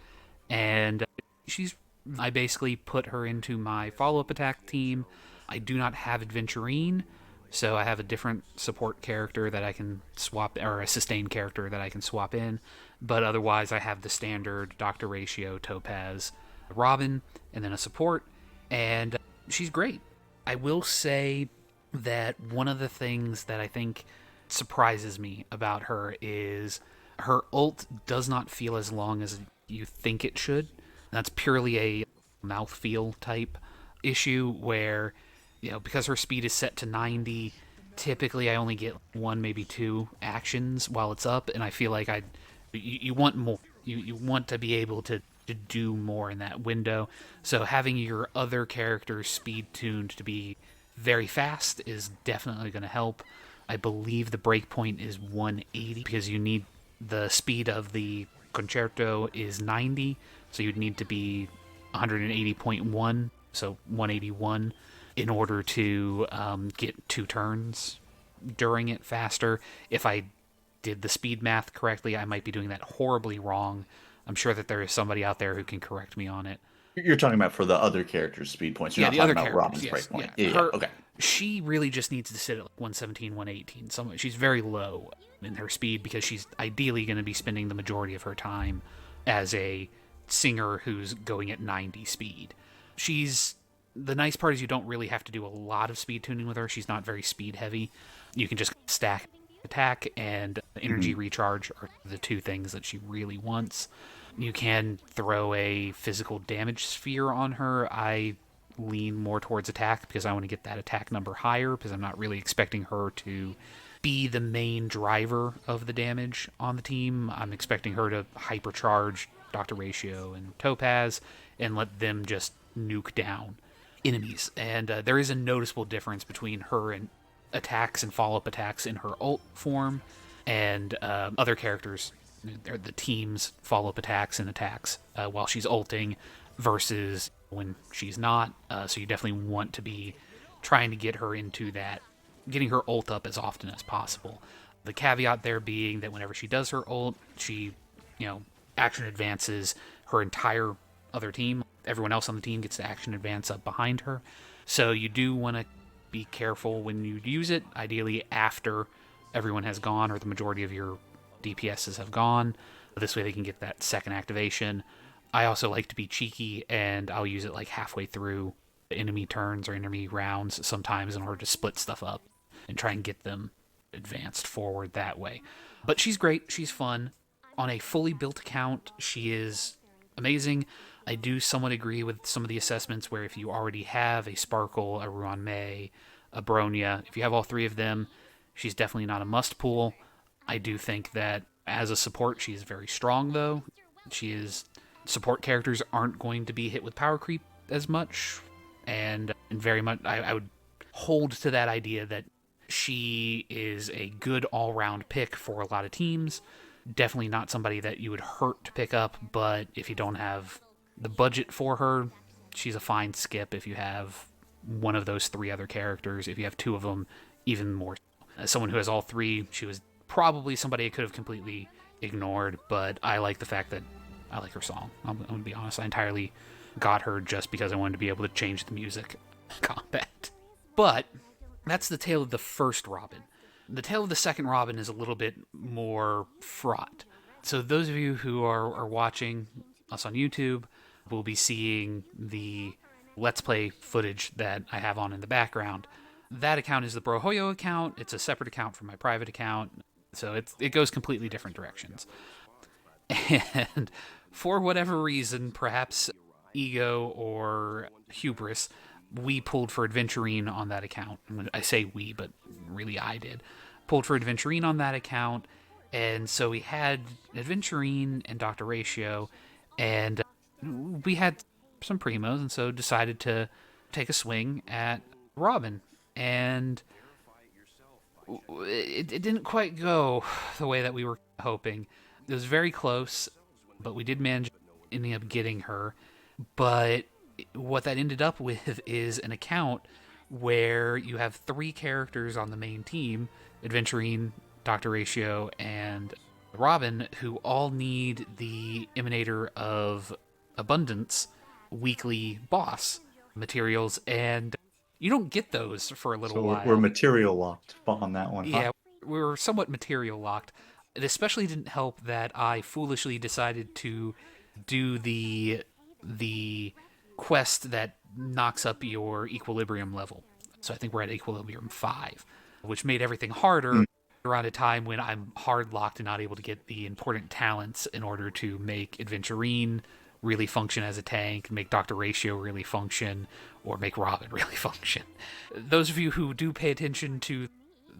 and she's. I basically put her into my follow-up attack team. I do not have Adventurine, so I have a different support character that I can swap, or a sustain character that I can swap in. But otherwise, I have the standard Doctor Ratio, Topaz, Robin, and then a support, and she's great. I will say that one of the things that I think surprises me about her is her ult does not feel as long as you think it should. That's purely a mouthfeel type. issue where, because her speed is set to 90, typically I only get one, maybe two actions while it's up, and I feel like you want more. You want to be able to do more in that window. So having your other characters speed tuned to be very fast is definitely going to help. I believe the breakpoint is 180 because you need the speed of the concerto is 90, so you'd need to be 180.1, so 181, in order to get two turns during it faster. If I did the speed math correctly, I might be doing that horribly wrong. I'm sure that there is somebody out there who can correct me on it. You're talking about for the other characters' speed points. You're Yeah, not the talking other about characters, Robin's yes, breakpoint. yeah. Yeah, yeah. Her, Okay. she really just needs to sit at like 117, 118. She's very low in her speed because she's ideally going to be spending the majority of her time as a singer who's going at 90 speed. The nice part is you don't really have to do a lot of speed tuning with her. She's not very speed heavy. You can just stack attack and energy Mhm. recharge are the two things that she really wants. You can throw a physical damage sphere on her. I lean more towards attack because I want to get that attack number higher because I'm not really expecting her to be the main driver of the damage on the team. I'm expecting her to hypercharge Dr. Ratio and Topaz and let them just nuke down enemies. And there is a noticeable difference between her and attacks and follow-up attacks in her ult form and other characters, the team's follow-up attacks and attacks while she's ulting versus when she's not. So you definitely want to be trying to get her into that, getting her ult up as often as possible. The caveat there being that whenever she does her ult, she, action advances her entire other team. Everyone else on the team gets to action advance up behind her. So you do want to be careful when you use it, ideally after everyone has gone or the majority of your DPSs have gone. This way they can get that second activation. I also like to be cheeky and I'll use it like halfway through enemy turns or enemy rounds sometimes in order to split stuff up and try and get them advanced forward that way. But she's great. She's fun. On a fully built account, she is amazing. I do somewhat agree with some of the assessments where if you already have a Sparkle, a Ruan Mei, a Bronya, if you have all three of them, she's definitely not a must pull. I do think that as a support, she is very strong, though. Support characters aren't going to be hit with power creep as much, and very much I would hold to that idea that she is a good all-round pick for a lot of teams. Definitely not somebody that you would hurt to pick up, but if you don't have the budget for her, she's a fine skip if you have one of those three other characters. If you have two of them, even more. As someone who has all three, she was probably somebody I could have completely ignored, but I like the fact that I like her song. I'm going to be honest. I entirely got her just because I wanted to be able to change the music combat. But that's the tale of the first Robin. The tale of the second Robin is a little bit more fraught. So those of you who are watching us on YouTube will be seeing the Let's Play footage that I have on in the background. That account is the Brohoyo account. It's a separate account from my private account. So it goes completely different directions. And for whatever reason, perhaps ego or hubris, we pulled for Adventurine on that account. I say we, but really I did. Pulled for Adventurine on that account. And so we had Adventurine and Dr. Ratio, and we had some primos, and so decided to take a swing at Robin. And it didn't quite go the way that we were hoping. It was very close, but we did manage ending up getting her. But what that ended up with is an account where you have three characters on the main team, Adventurine, Dr. Ratio, and Robin, who all need the Emanator of Abundance weekly boss materials, and you don't get those for a little So we're while. material locked on that one, huh? Yeah, we were somewhat material locked. It especially didn't help that I foolishly decided to do the quest that knocks up your equilibrium level. So I think we're at equilibrium 5, which made everything harder around a time when I'm hard locked and not able to get the important talents in order to make Adventurine really function as a tank, make Dr. Ratio really function, or make Robin really function. Those of you who do pay attention to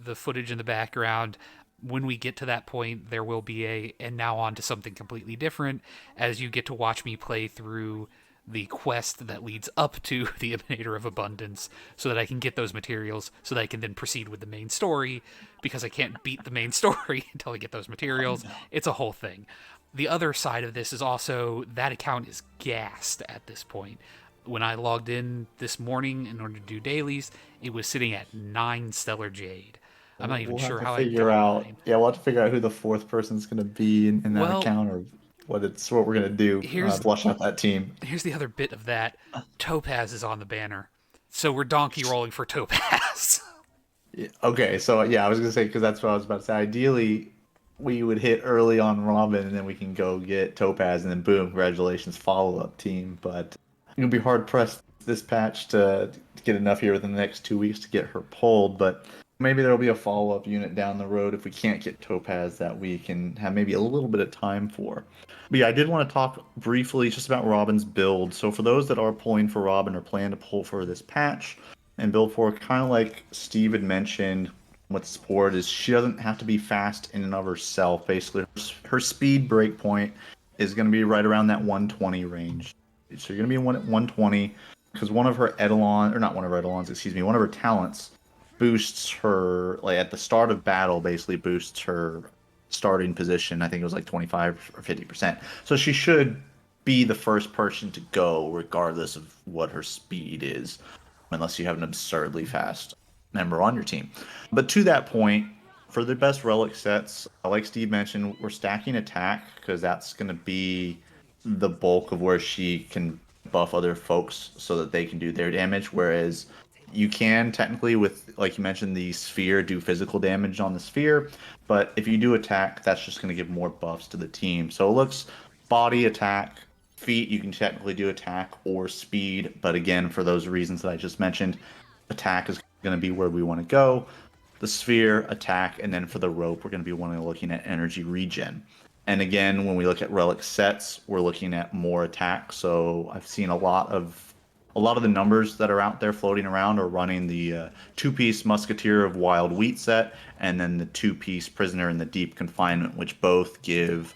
the footage in the background, when we get to that point, there will be and now on to something completely different as you get to watch me play through the quest that leads up to the Emanator of Abundance so that I can get those materials so that I can then proceed with the main story because I can't beat the main story until I get those Oh, materials. no. It's a whole thing. The other side of this is also that account is gassed at this point. When I logged in this morning in order to do dailies, it was sitting at 9 Stellar Jade. I'm not even We'll have sure to how I figure got out. 9. Yeah, we'll have to figure out who the fourth person's going to be in that Well, account, or what we're going to do. here's Flush out that team. here's the other bit of that. Topaz is on the banner. So we're donkey rolling for Topaz. Yeah, okay, so yeah, I was going to say because that's what I was about to say. Ideally, we would hit early on Robin, and then we can go get Topaz, and then boom, congratulations, follow up team. But you'll be hard pressed this patch to get enough here within the next 2 weeks to get her pulled. But maybe there'll be a follow up unit down the road if we can't get Topaz that we can have maybe a little bit of time for. But yeah, I did want to talk briefly just about Robin's build. So for those that are pulling for Robin or plan to pull for this patch and build for, kind of like Steve had mentioned with sport, is she doesn't have to be fast in and of herself. Basically, her speed breakpoint is going to be right around that 120 range. So you're going to be one at 120 because one of her etalon, or not one of her etalons, excuse me, one of her talents boosts her, like at the start of battle, basically boosts her starting position. I think it was like 25 or 50%. So she should be the first person to go regardless of what her speed is, unless you have an absurdly fast member on your team. But to that point, for the best relic sets, like Steve mentioned, we're stacking attack because that's going to be the bulk of where she can buff other folks so that they can do their damage. Whereas you can technically, with like you mentioned, the sphere, do physical damage on the sphere, but if you do attack, that's just going to give more buffs to the team. So it looks body attack, feet, you can technically do attack or speed, but again, for those reasons that I just mentioned, attack is going to be where we want to go. The sphere, attack, and then for the rope, we're going to be looking at energy regen. And again, when we look at relic sets, we're looking at more attack. So I've seen a lot of the numbers that are out there floating around are running the two-piece Musketeer of Wild Wheat set, and then the two-piece Prisoner in the Deep Confinement, which both give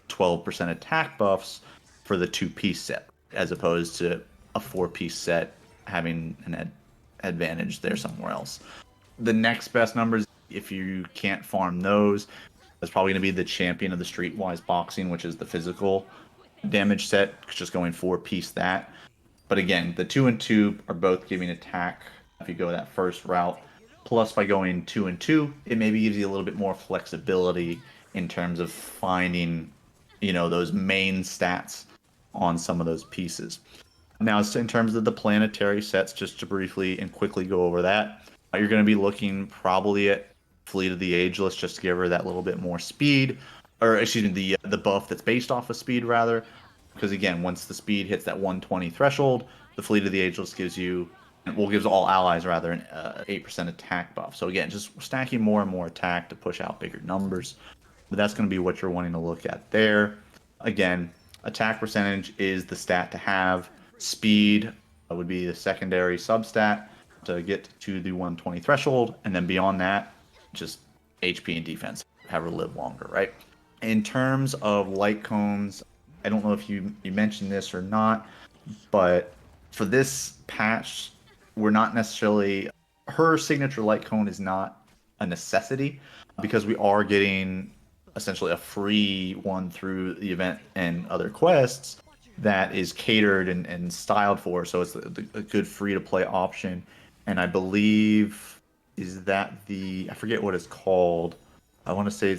12% attack buffs for the two-piece set, as opposed to a four-piece set having an advantage there somewhere else. The next best numbers, if you can't farm those, is probably going to be the Champion of the Streetwise Boxing, which is the physical damage set, just going four-piece that. But again, the 2 and 2 are both giving attack if you go that first route. Plus, by going 2 and 2, it maybe gives you a little bit more flexibility in terms of finding, those main stats on some of those pieces. Now, in terms of the planetary sets, just to briefly and quickly go over that, you're going to be looking probably at Fleet of the Ageless just to give her that little bit more speed, or excuse me, the buff that's based off of speed rather, because again, once the speed hits that 120 threshold, the Fleet of the Ageless gives all allies rather an 8% attack buff. So again, just stacking more and more attack to push out bigger numbers. But that's going to be what you're wanting to look at there. Again, attack percentage is the stat to have. Speed would be the secondary substat to get to the 120 threshold, and then beyond that, just HP and defense, have her live longer, right? In terms of light cones, I don't know if you mentioned this or not, but for this patch, we're not necessarily, her signature light cone is not a necessity because we are getting essentially a free one through the event and other quests that is catered and styled for. So it's a good free to play option. And I believe, is that I forget what it's called. I want to say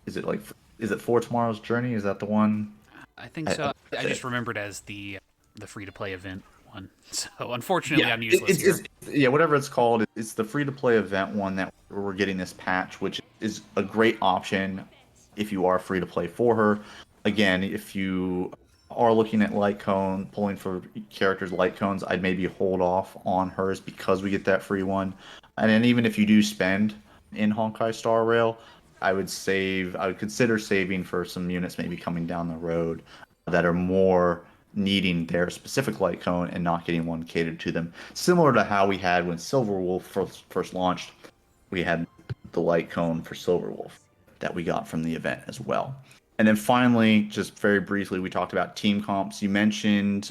is it For Tomorrow's Journey? Is that the one? I think I so. want to I say. just remembered as the free to play event one. So unfortunately, Yeah, I'm useless here. yeah, whatever it's called. It's the free to play event one that we're getting this patch, which is a great option if you are free to play for her. Again, if you are looking at light cone, pulling for characters light cones, I'd maybe hold off on hers because we get that free one. And then even if you do spend in Honkai Star Rail, I would consider saving for some units maybe coming down the road that are more needing their specific light cone and not getting one catered to them. Similar to how we had when Silverwolf first launched, we had the light cone for Silverwolf that we got from the event as well. And then finally, just very briefly, we talked about team comps. You mentioned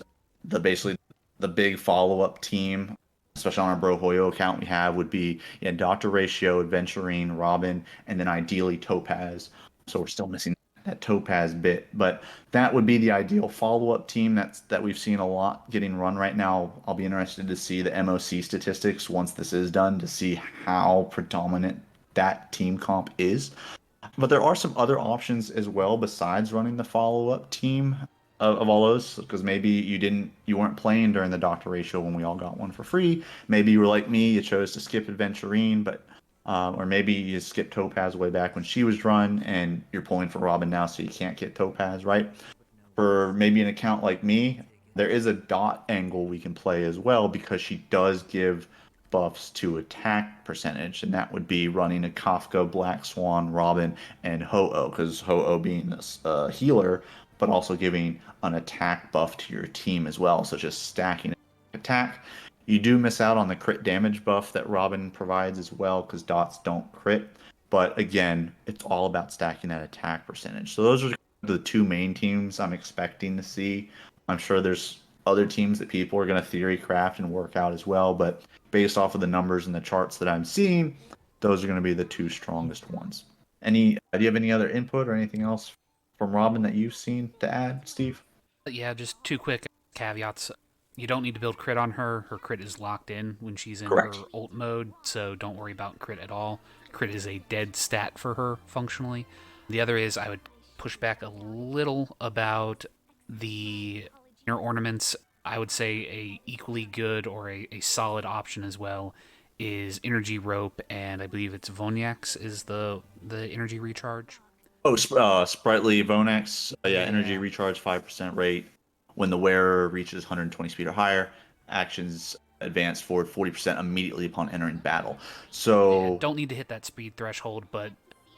basically the big follow up team, especially on our Brohoyo account we have would be Dr. Ratio, Adventurine, Robin, and then ideally Topaz. So we're still missing that Topaz bit, but that would be the ideal follow-up team that we've seen a lot getting run right now. I'll be interested to see the MOC statistics once this is done to see how predominant that team comp is. But there are some other options as well besides running the follow-up team of all those, because maybe you weren't playing during the Doctor Ratio when we all got one for free. Maybe you were like me, you chose to skip Adventurine, but or maybe you skipped Topaz way back when she was run, and you're pulling for Robin now, so you can't get Topaz, right? For maybe an account like me, there is a dot angle we can play as well because she does give buffs to attack percentage, and that would be running a Kafka, Black Swan, Robin, and Ho-Oh, because Ho-Oh being a healer, but also giving an attack buff to your team as well. So just stacking attack. You do miss out on the crit damage buff that Robin provides as well, because dots don't crit. But again, it's all about stacking that attack percentage. So those are the two main teams I'm expecting to see. I'm sure there's other teams that people are going to theory craft and work out as well, but based off of the numbers and the charts that I'm seeing, those are going to be the two strongest ones. Do you have any other input or anything else from Robin that you've seen to add, Steve? Yeah, just two quick caveats. You don't need to build crit on her. Her crit is locked in when she's in her Correct. ult mode, so don't worry about crit at all. Crit is a dead stat for her functionally. The other is I would push back a little about the inner ornaments. I would say a equally good or a solid option as well is energy rope, and I believe it's Vonyak's is the energy recharge. Oh, Sprightly Vonex, yeah, energy Yeah, recharge 5% rate. When the wearer reaches 120 speed or higher, actions advance forward 40% immediately upon entering battle. yeah. So Don't need to hit that speed threshold, but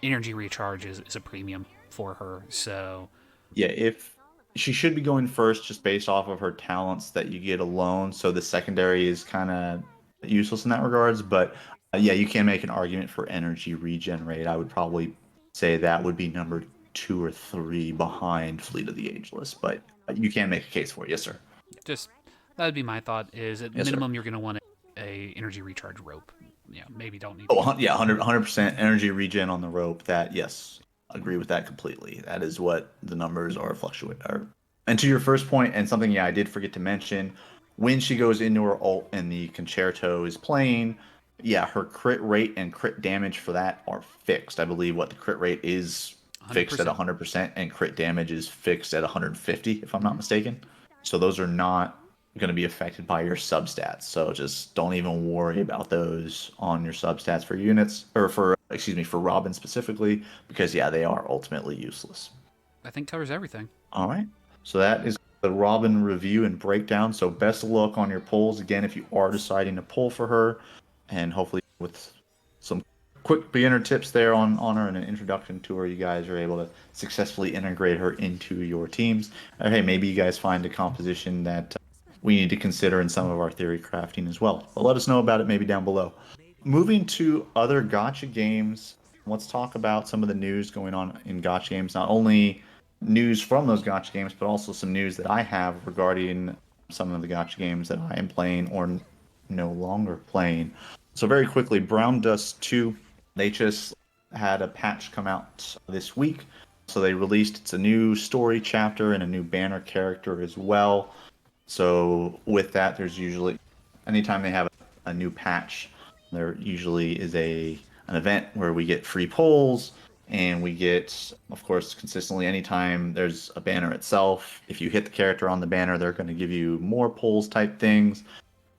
energy recharge is a premium for her. So yeah, if she should be going first just based off of her talents that you get alone. So the secondary is kind of useless in that regards. But yeah, you can make an argument for energy regen rate. I would probably say that would be number two or three behind Fleet of the Ageless. But you can make a case for it. Yes, sir. just that would be my thought. Is at Yes, sir. minimum you're going to want a energy recharge rope. Yeah, maybe don't need to Oh, get yeah, the 100% energy regen on the rope. That, yes, agree with that completely. That is what the numbers are fluctuate. Are. And to your first point, and something, yeah, I did forget to mention, when she goes into her ult and the concerto is playing, yeah, her crit rate and crit damage for that are fixed. I believe what the crit rate is fixed at 100%. 100% and crit damage is fixed at 150, if I'm not Mm-hmm. mistaken. So those are not going to be affected by your substats. So just don't even worry about those on your substats for units or for excuse me for Robin specifically because yeah, they are ultimately useless. I think covers everything. All right. So that is the Robin review and breakdown. So best of luck on your pulls again if you are deciding to pull for her and hopefully with some quick beginner tips there on her and an introduction to her, you guys are able to successfully integrate her into your teams. Or hey, maybe you guys find a composition that we need to consider in some of our theory crafting as well. But let us know about it maybe down below. Moving to other gotcha games, let's talk about some of the news going on in gotcha games. Not only news from those gotcha games, but also some news that I have regarding some of the gotcha games that I am playing or no longer playing. So very quickly, Brown Dust 2, they just had a patch come out this week. So they released it's a new story chapter and a new banner character as well. So with that, there's usually anytime they have a new patch, there usually is an event where we get free polls and we get, of course, consistently anytime there's a banner itself. If you hit the character on the banner, they're going to give you more polls type things.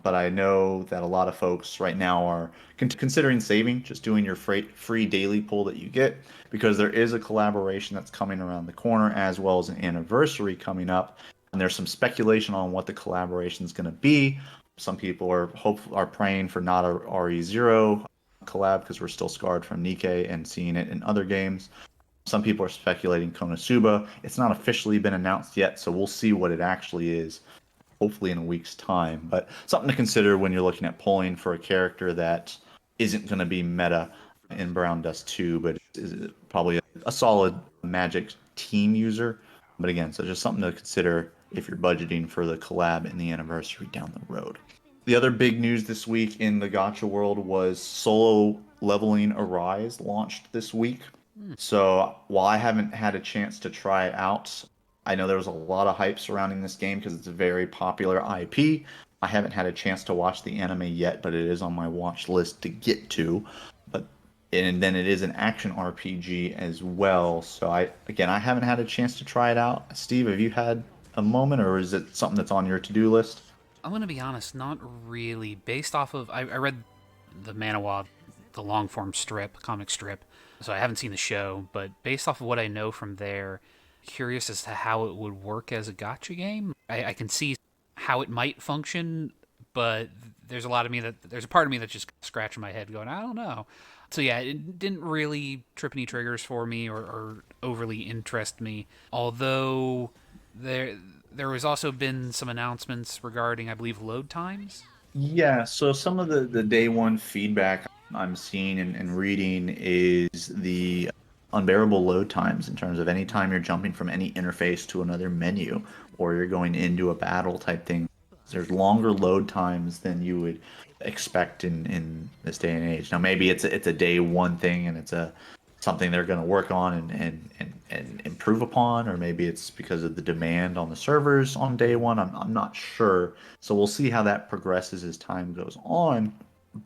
But I know that a lot of folks right now are considering saving, just doing your free daily poll that you get, because there is a collaboration that's coming around the corner, as well as an anniversary coming up. And there's some speculation on what the collaboration is going to be. Some people are praying for not a RE0 collab because we're still scarred from Nikkei and seeing it in other games. Some people are speculating Konosuba. It's not officially been announced yet, so we'll see what it actually is, hopefully in a week's time. But something to consider when you're looking at pulling for a character that isn't going to be meta in Brown Dust 2, but is probably a solid Magic team user. But again, so just something to consider if you're budgeting for the collab and the anniversary down the road. The other big news this week in the gacha world was Solo Leveling Arise launched this week. Hmm. So while I haven't had a chance to try it out, I know there was a lot of hype surrounding this game because it's a very popular IP. I haven't had a chance to watch the anime yet, but it is on my watch list to get to. But and then it is an action RPG as well. So I haven't had a chance to try it out. Steve, have you had a moment, or is it something that's on your to-do list? I'm gonna be honest, not really. Based off of I read the manhwa, the long form strip, comic strip, so I haven't seen the show. But based off of what I know from there, curious as to how it would work as a gotcha game. I can see how it might function, but there's a part of me that's just scratching my head, going, I don't know. So yeah, it didn't really trip any triggers for me or overly interest me. Although there there was also been some announcements regarding, I believe, load times. Yeah, so some of the day one feedback I'm seeing and reading is the unbearable load times in terms of any time you're jumping from any interface to another menu or you're going into a battle type thing. There's longer load times than you would expect in this day and age. Now maybe it's a day one thing and it's a something they're going to work on and improve upon, or maybe it's because of the demand on the servers on day one. I'm not sure. So we'll see how that progresses as time goes on.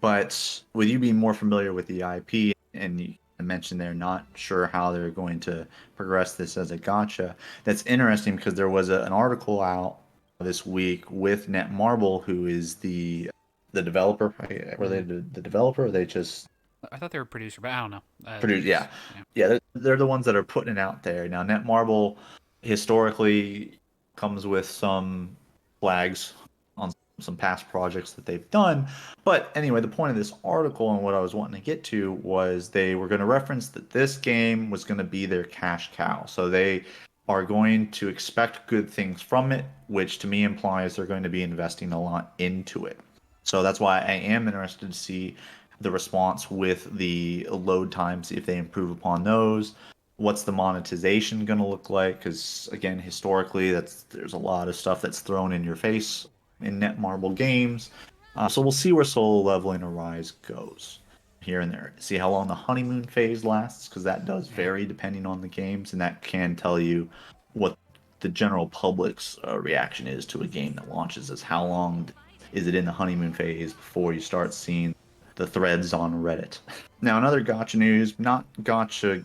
But with you being more familiar with the IP, and you mentioned they're not sure how they're going to progress this as a gotcha, that's interesting because there was an article out this week with Netmarble, who is the developer. Were they Mm. the developer? Or they just I thought they were a producer, but I don't know. produce? Yeah, Yeah. yeah. They're the ones that are putting it out there now. Netmarble historically comes with some flags on some past projects that they've done. But anyway, the point of this article and what I was wanting to get to was they were going to reference that this game was going to be their cash cow. So they are going to expect good things from it, which to me implies they're going to be investing a lot into it. So that's why I am interested to see the response with the load times, if they improve upon those. What's the monetization going to look like? Because again, historically, there's a lot of stuff that's thrown in your face in Netmarble games. So we'll see where Solo Leveling Arise goes here and there. See how long the honeymoon phase lasts, because that does Yeah. vary depending on the games, and that can tell you what the general public's reaction is to a game that launches. Is how long is it in the honeymoon phase before you start seeing the threads on Reddit? Now, another gotcha news, not gotcha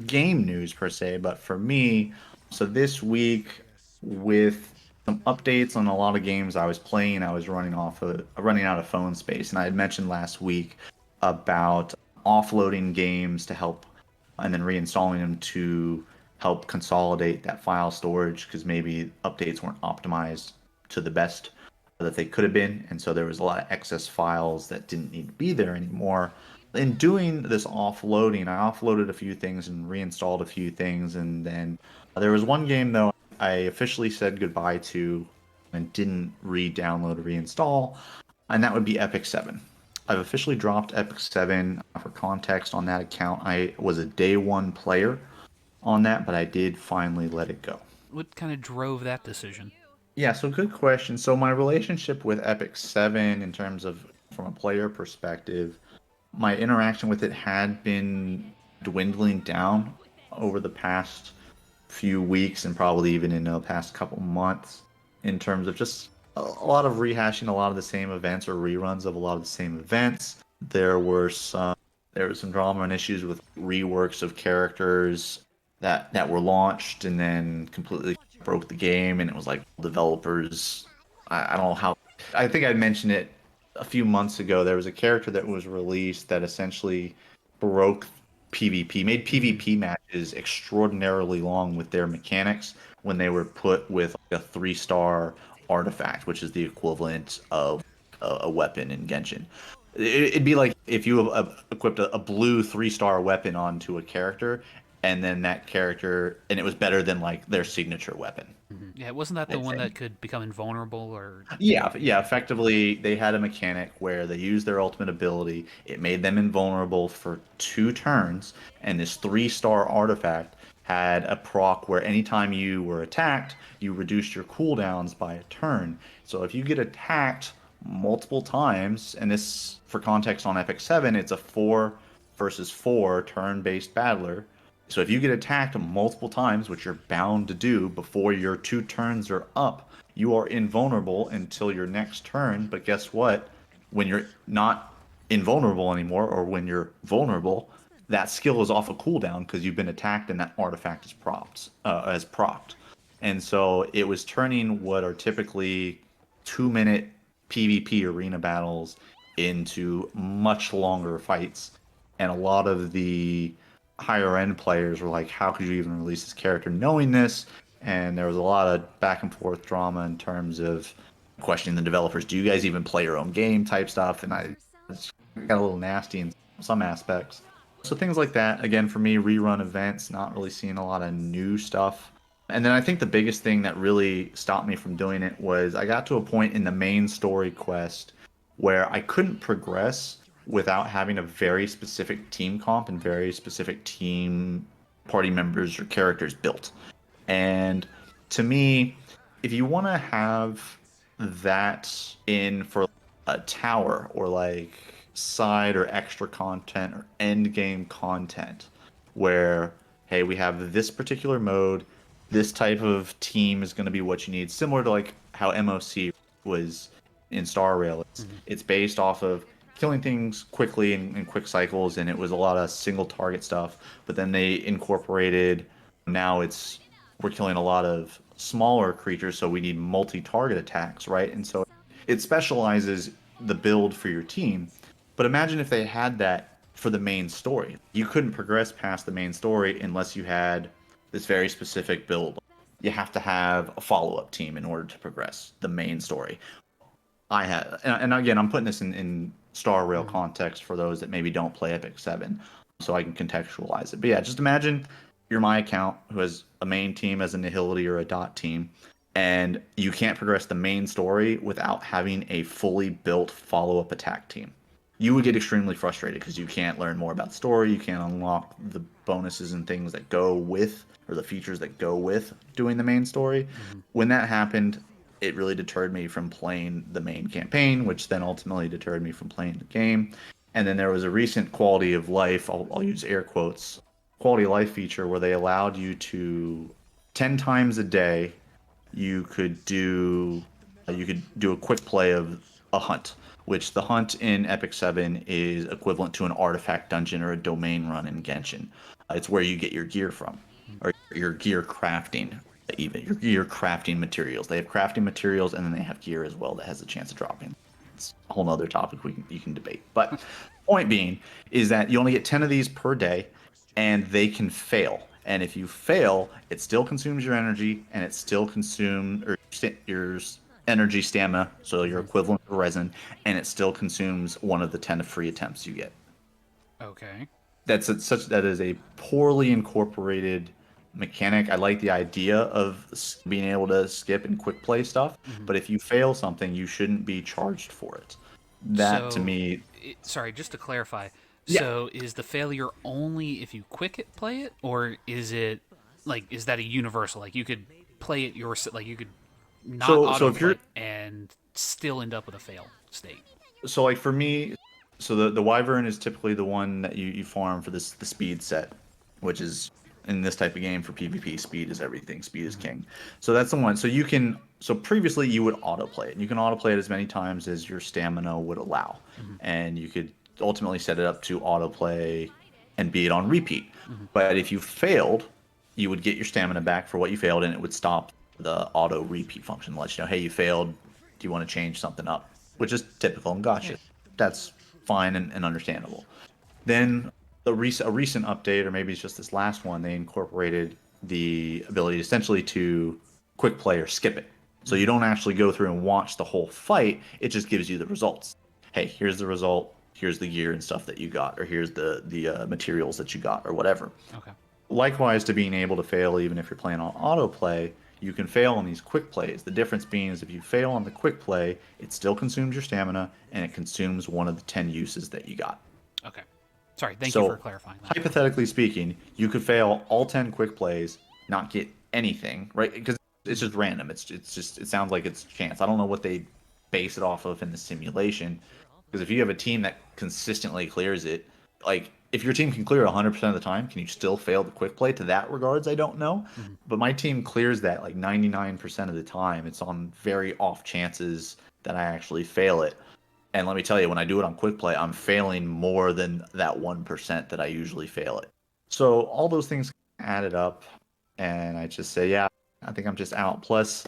game news per se, but for me, so this week with some updates on a lot of games I was playing, I was running out of phone space, and I had mentioned last week about offloading games to help and then reinstalling them to help consolidate that file storage because maybe updates weren't optimized to the best that they could have been, and so there was a lot of excess files that didn't need to be there anymore. In doing this offloading, I offloaded a few things and reinstalled a few things, and then there was one game though I officially said goodbye to and didn't re-download or reinstall, and that would be Epic 7. I've officially dropped Epic 7. For context on that account, I was a day one player on that, but I did finally let it go. What kind of drove that decision? Yeah, so good question. So my relationship with Epic 7 in terms of from a player perspective, my interaction with it had been dwindling down over the past few weeks and probably even in the past couple months in terms of just a lot of rehashing a lot of the same events or reruns of a lot of the same events. There was some drama and issues with reworks of characters that were launched and then completely broke the game, and it was like developers. I don't know how. I think I mentioned it a few months ago. There was a character that was released that essentially broke PvP, made Mm. PvP matches extraordinarily long with their mechanics when they were put with like a 3-star artifact, which is the equivalent of a weapon in Genshin. It'd be like if you equipped a blue 3-star weapon onto a character, and then that character, and it was better than like their signature weapon. Yeah, wasn't that the I one that think. could become invulnerable or Yeah, yeah. yeah. Effectively, they had a mechanic where they used their ultimate ability. It made them invulnerable for 2 turns, and this 3-star artifact had a proc where anytime you were attacked, you reduced your cooldowns by a turn. So if you get attacked multiple times, and this, for context on Epic 7, it's a 4 versus 4 turn-based battler. So if you get attacked multiple times, which you're bound to do before your 2 turns are up, you are invulnerable until your next turn. But guess what? When you're not invulnerable anymore, or when you're vulnerable, that skill is off a cooldown because you've been attacked and that artifact is propped. And so it was turning what are typically 2-minute PvP arena battles into much longer fights. And a lot of the higher end players were like, how could you even release this character knowing this? And there was a lot of back and forth drama in terms of questioning the developers. Do you guys even play your own game type stuff? And I it's got a little nasty in some aspects. So things like that. Again, for me, rerun events, not really seeing a lot of new stuff. And then I think the biggest thing that really stopped me from doing it was I got to a point in the main story quest where I couldn't progress without having a very specific team comp and very specific team party members or characters built. And to me, if you want to have that in for a tower or like side or extra content or end game content, where, hey, we have this particular mode, this type of team is going to be what you need, similar to like how MOC was in Star Rail. Mhm. It's based off of killing things quickly in quick cycles, and it was a lot of single target stuff. But then they incorporated, now it's, we're killing a lot of smaller creatures, so we need multi-target attacks, right? And so it specializes the build for your team. But imagine if they had that for the main story. You couldn't progress past the main story unless you had this very specific build. You have to have a follow-up team in order to progress the main story. I had, and again, I'm putting this in Star Rail Mhm. context for those that maybe don't play Epic 7, so I can contextualize it. But yeah, just imagine you're my account who has a main team as a Nihility or a dot team, and you can't progress the main story without having a fully built follow-up attack team. You would get extremely frustrated because you can't learn more about the story, you can't unlock the bonuses and things that go with, or the features that go with doing the main story. Mhm. When that happened, it really deterred me from playing the main campaign, which then ultimately deterred me from playing the game. And then there was a recent quality of life, I'll use air quotes, quality of life feature where they allowed you to 10 times a day you could do a quick play of a hunt, which the hunt in Epic 7 is equivalent to an artifact dungeon or a domain run in Genshin. It's where you get your gear from, or your gear crafting, even your crafting materials. They have crafting materials, and then they have gear as well that has a chance of dropping. It's a whole other topic you can debate. But point being is that you only get 10 of these per day, and they can fail. And if you fail, it still consumes your energy, and it still consumes your energy stamina, so your Mhm. equivalent of resin, and it still consumes one of the 10 free attempts you get. Okay. That is a poorly incorporated mechanic. I like the idea of being able to skip and quick play stuff, Mhm. but if you fail something, you shouldn't be charged for it. That to So, me, sorry, just to clarify. yeah. So, is the failure only if you quick it play it, or is it like is that a universal? Like you could play it yourself, like you could not So auto if you're click and still end up with a fail state. so like for me, so the wyvern is typically the one that you farm for the speed set, which is in this type of game for PvP, speed is everything. Speed is Mhm. king. So that's the one. So previously you would autoplay it. You can autoplay it as many times as your stamina would allow. Mhm. And you could ultimately set it up to autoplay and be it on repeat. Mhm. But if you failed, you would get your stamina back for what you failed, and it would stop the auto repeat function, let you know, hey, you failed. Do you want to change something up? Which is typical and Yeah. gotcha. That's fine and understandable. Then a recent update, or maybe it's just this last one, they incorporated the ability essentially to quick play or skip it. So you Mhm. don't actually go through and watch the whole fight. It just gives you the results. Hey, here's the result. Here's the gear and stuff that you got, or here's the materials that you got, or whatever. Okay. Likewise, to being able to fail even if you're playing on autoplay, you can fail on these quick plays. The difference being is if you fail on the quick play, it still consumes your stamina and it consumes one of the 10 uses that you got. Okay. Sorry. Thank you for So, clarifying that. hypothetically speaking, you could fail all 10 quick plays, not get anything, right? Because it's Mhm. just random. It's just it sounds like it's chance. I don't know what they base it off of in the simulation. Because if you have a team that consistently clears it, like if your team can clear it 100% of the time, can you still fail the quick play? To that regards, I don't know. Mhm. But my team clears that like 99% of the time. It's on very off chances that I actually fail it. And let me tell you, when I do it on quick play, I'm failing more than that 1% that I usually fail it. So all those things added up, and I just say, yeah, I think I'm just out. Plus,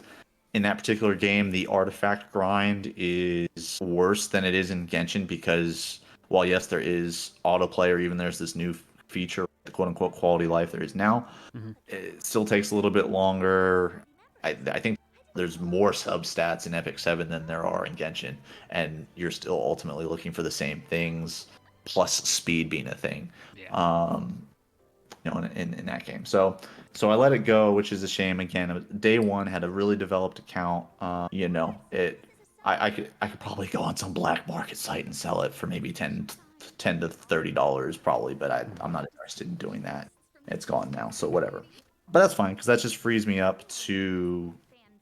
in that particular game, the artifact grind is worse than it is in Genshin because, while yes, there is autoplay, or even there's this new feature, the quote unquote quality life there is now, Mhm. it still takes a little bit longer. I think there's more substats in Epic 7 than there are in Genshin, and you're still ultimately looking for the same things, plus speed being a thing. Yeah. Um, in that game. So I let it go, which is a shame. Again, day one had a really developed account. It. I could probably go on some black market site and sell it for maybe 10 to $30 probably, but Mhm. I'm not interested in doing that. It's gone now, so whatever. But that's fine because that just frees me up to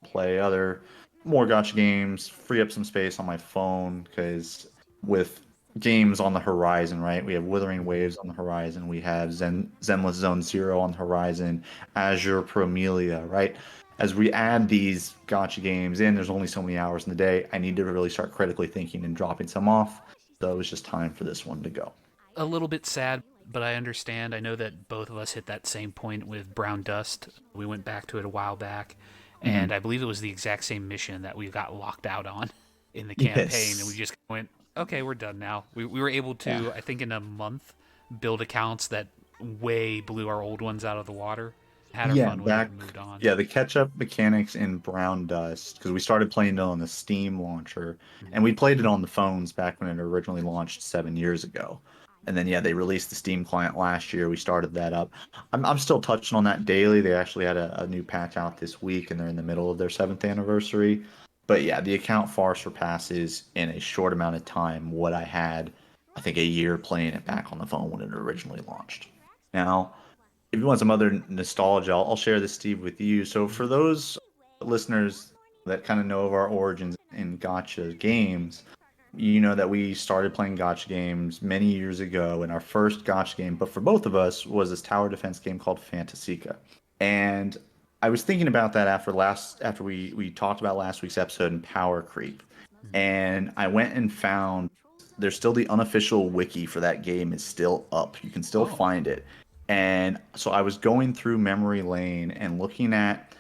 play other more gotcha games, free up some space on my phone because with games on the horizon, right? We have Withering Mhm. Waves on the horizon. We have Zenless Zone Zero on the horizon. Azure Promelia, right? As we add these gotcha games in, there's only so many hours in the day. I need to really start critically thinking and dropping some off. So it was just time for this one to go. A little bit sad, but I understand. I know that both of us hit that same point with Brown Dust. We went back to it a while back, and Hmm. I believe it was the exact same mission that we got locked out on in the campaign, and we Yes. just went, okay, we're done now. We were able Yeah. to, I think, in a month, build accounts that way blew our old ones out of the water. Had our Yeah, fun with it back and moved on. yeah, the catch-up mechanics in Brown Dust, because we started playing it on the Steam launcher, Mhm. and we played it on the phones back when it originally launched 7 years ago. And then yeah, they released the Steam client last year. We started that up. I'm still touching on that daily. They actually had a new patch out this week, and they're in the middle of their 7th anniversary. But yeah, the account far surpasses in a short amount of time what I had, I think, a year playing it back on the phone when it originally launched. Now, if you want some other nostalgia, I'll share this, Steve, with you. So Mhm. for those listeners that kind of know of our origins in gotcha games, you know that we started playing gotcha games many years ago, and our first gotcha game, but for both of us, was this tower defense game called Fantasika. And I was thinking about that after we talked about last week's episode in Power Creep, Mhm. and I went and found there's still the unofficial wiki for that game is still up. You can still Oh. find it. And so I was going through memory lane and looking at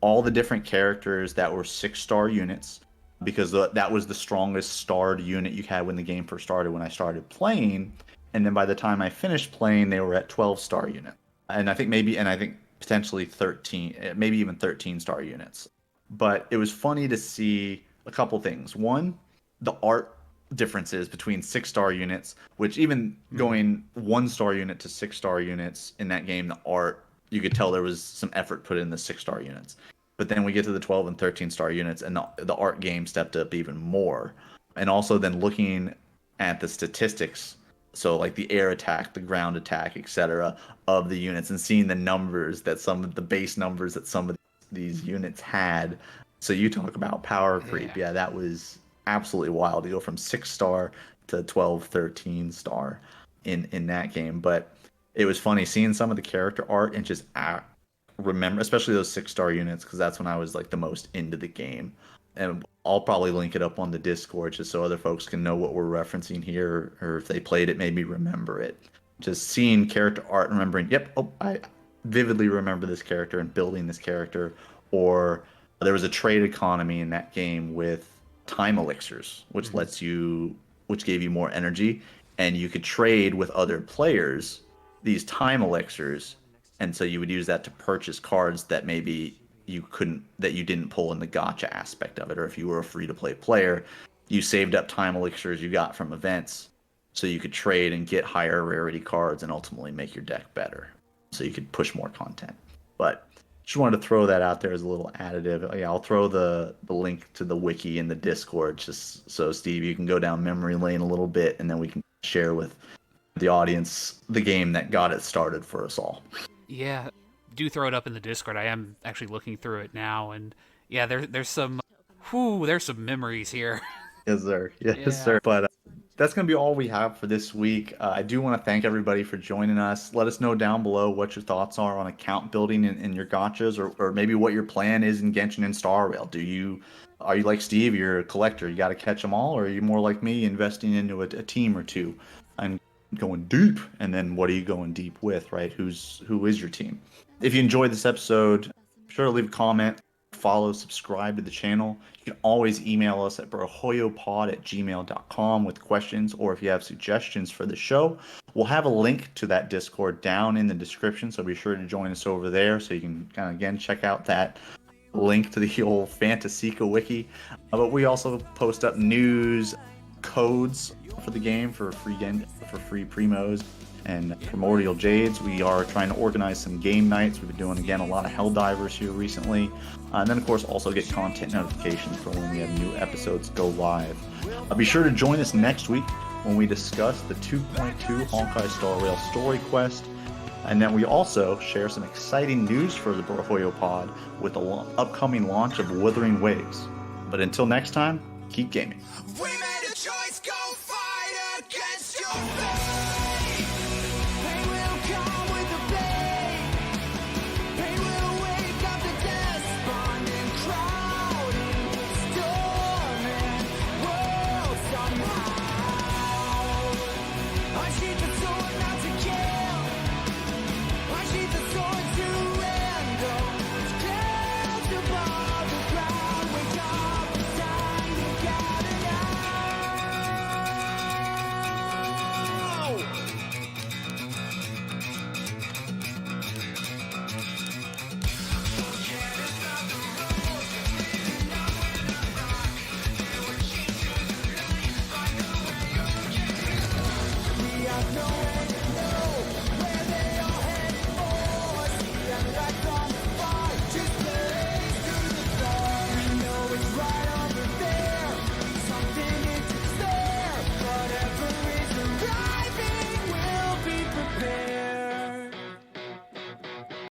all the different characters that were 6-star units because that was the strongest starred unit you had when the game first started when I started playing. And then by the time I finished playing, they were at 12-star units. And I think potentially 13, maybe even 13-star units. But it was funny to see a couple things. One, the art differences between 6-star units, which even Mhm. going 1-star unit to 6-star units in that game, the art, you could tell there was some effort put in the 6-star units. But then we get to the 12 and 13-star units, and the art game stepped up even more. And also then looking at the statistics, so like the air attack, the ground attack, etc., of the units, and seeing the numbers that some of the base numbers that some of these units had. So you talk about power creep. Yeah. Yeah, that was absolutely wild to go from 6-star to 12, 13-star in that game. But it was funny seeing some of the character art and just remember, especially those 6-star units, because that's when I was like the most into the game. And I'll probably link it up on the Discord just so other folks can know what we're referencing here, or if they played it, maybe remember it. Just seeing character art, remembering, yep, oh, I vividly remember this character and building this character. Or there was a trade economy in that game with time elixirs, Mhm. which gave you more energy, and you could trade with other players these time elixirs, and so you would use that to purchase cards that maybe that you didn't pull in the gotcha aspect of it, or if you were a free to play player, you saved up time elixirs you got from events, so you could trade and get higher rarity cards and ultimately make your deck better. so you could push more content. But just wanted to throw that out there as a little additive. Yeah, I'll throw the link to the wiki in the Discord, just so Steve, you can go down memory lane a little bit, and then we can share with the audience the game that got it started for us all. Yeah, do throw it up in the Discord. I am actually looking through it now, and yeah, there's some memories here. Yes, sir. Yes, Yeah. sir. But that's going to be all we have for this week. I do want to thank everybody for joining us. Let us know down below what your thoughts are on account building in your gotchas, or maybe what your plan is in Genshin and Star Rail. Are you like Steve? You're a collector. You got to catch them all, or are you more like me, investing into a team or two and going deep? And then what are you going deep with, right? Who is your team? If you enjoyed this episode, be sure to leave a comment, follow, subscribe to the channel. You can always email us at brohoyopod@gmail.com with questions, or if you have suggestions for the show. We'll have a link to that Discord down in the description, so be sure to join us over there so you can kind of, again, check out that link to the old Fantasika wiki. But we also post up news, codes for the game for free primos and primordial jades. We are trying to organize some game nights. We've been doing, again, a lot of Helldivers here recently. And then, of course, also get content notifications for when we have new episodes go live. Be sure to join us next week when we discuss the 2.2 Honkai Star Rail story quest. And then we also share some exciting news for the Brohoyo Pod with the upcoming launch of Withering Waves. But until next time, keep gaming. We made a choice, go fight against your fate. Pain will come with the blade. Pain will wake up the despondent, crowding, storming world somehow. Unsheath the sword not to kill. Unsheath the sword to handle. Clouds above the ground. Wake up, it's time to gather now. We have no end.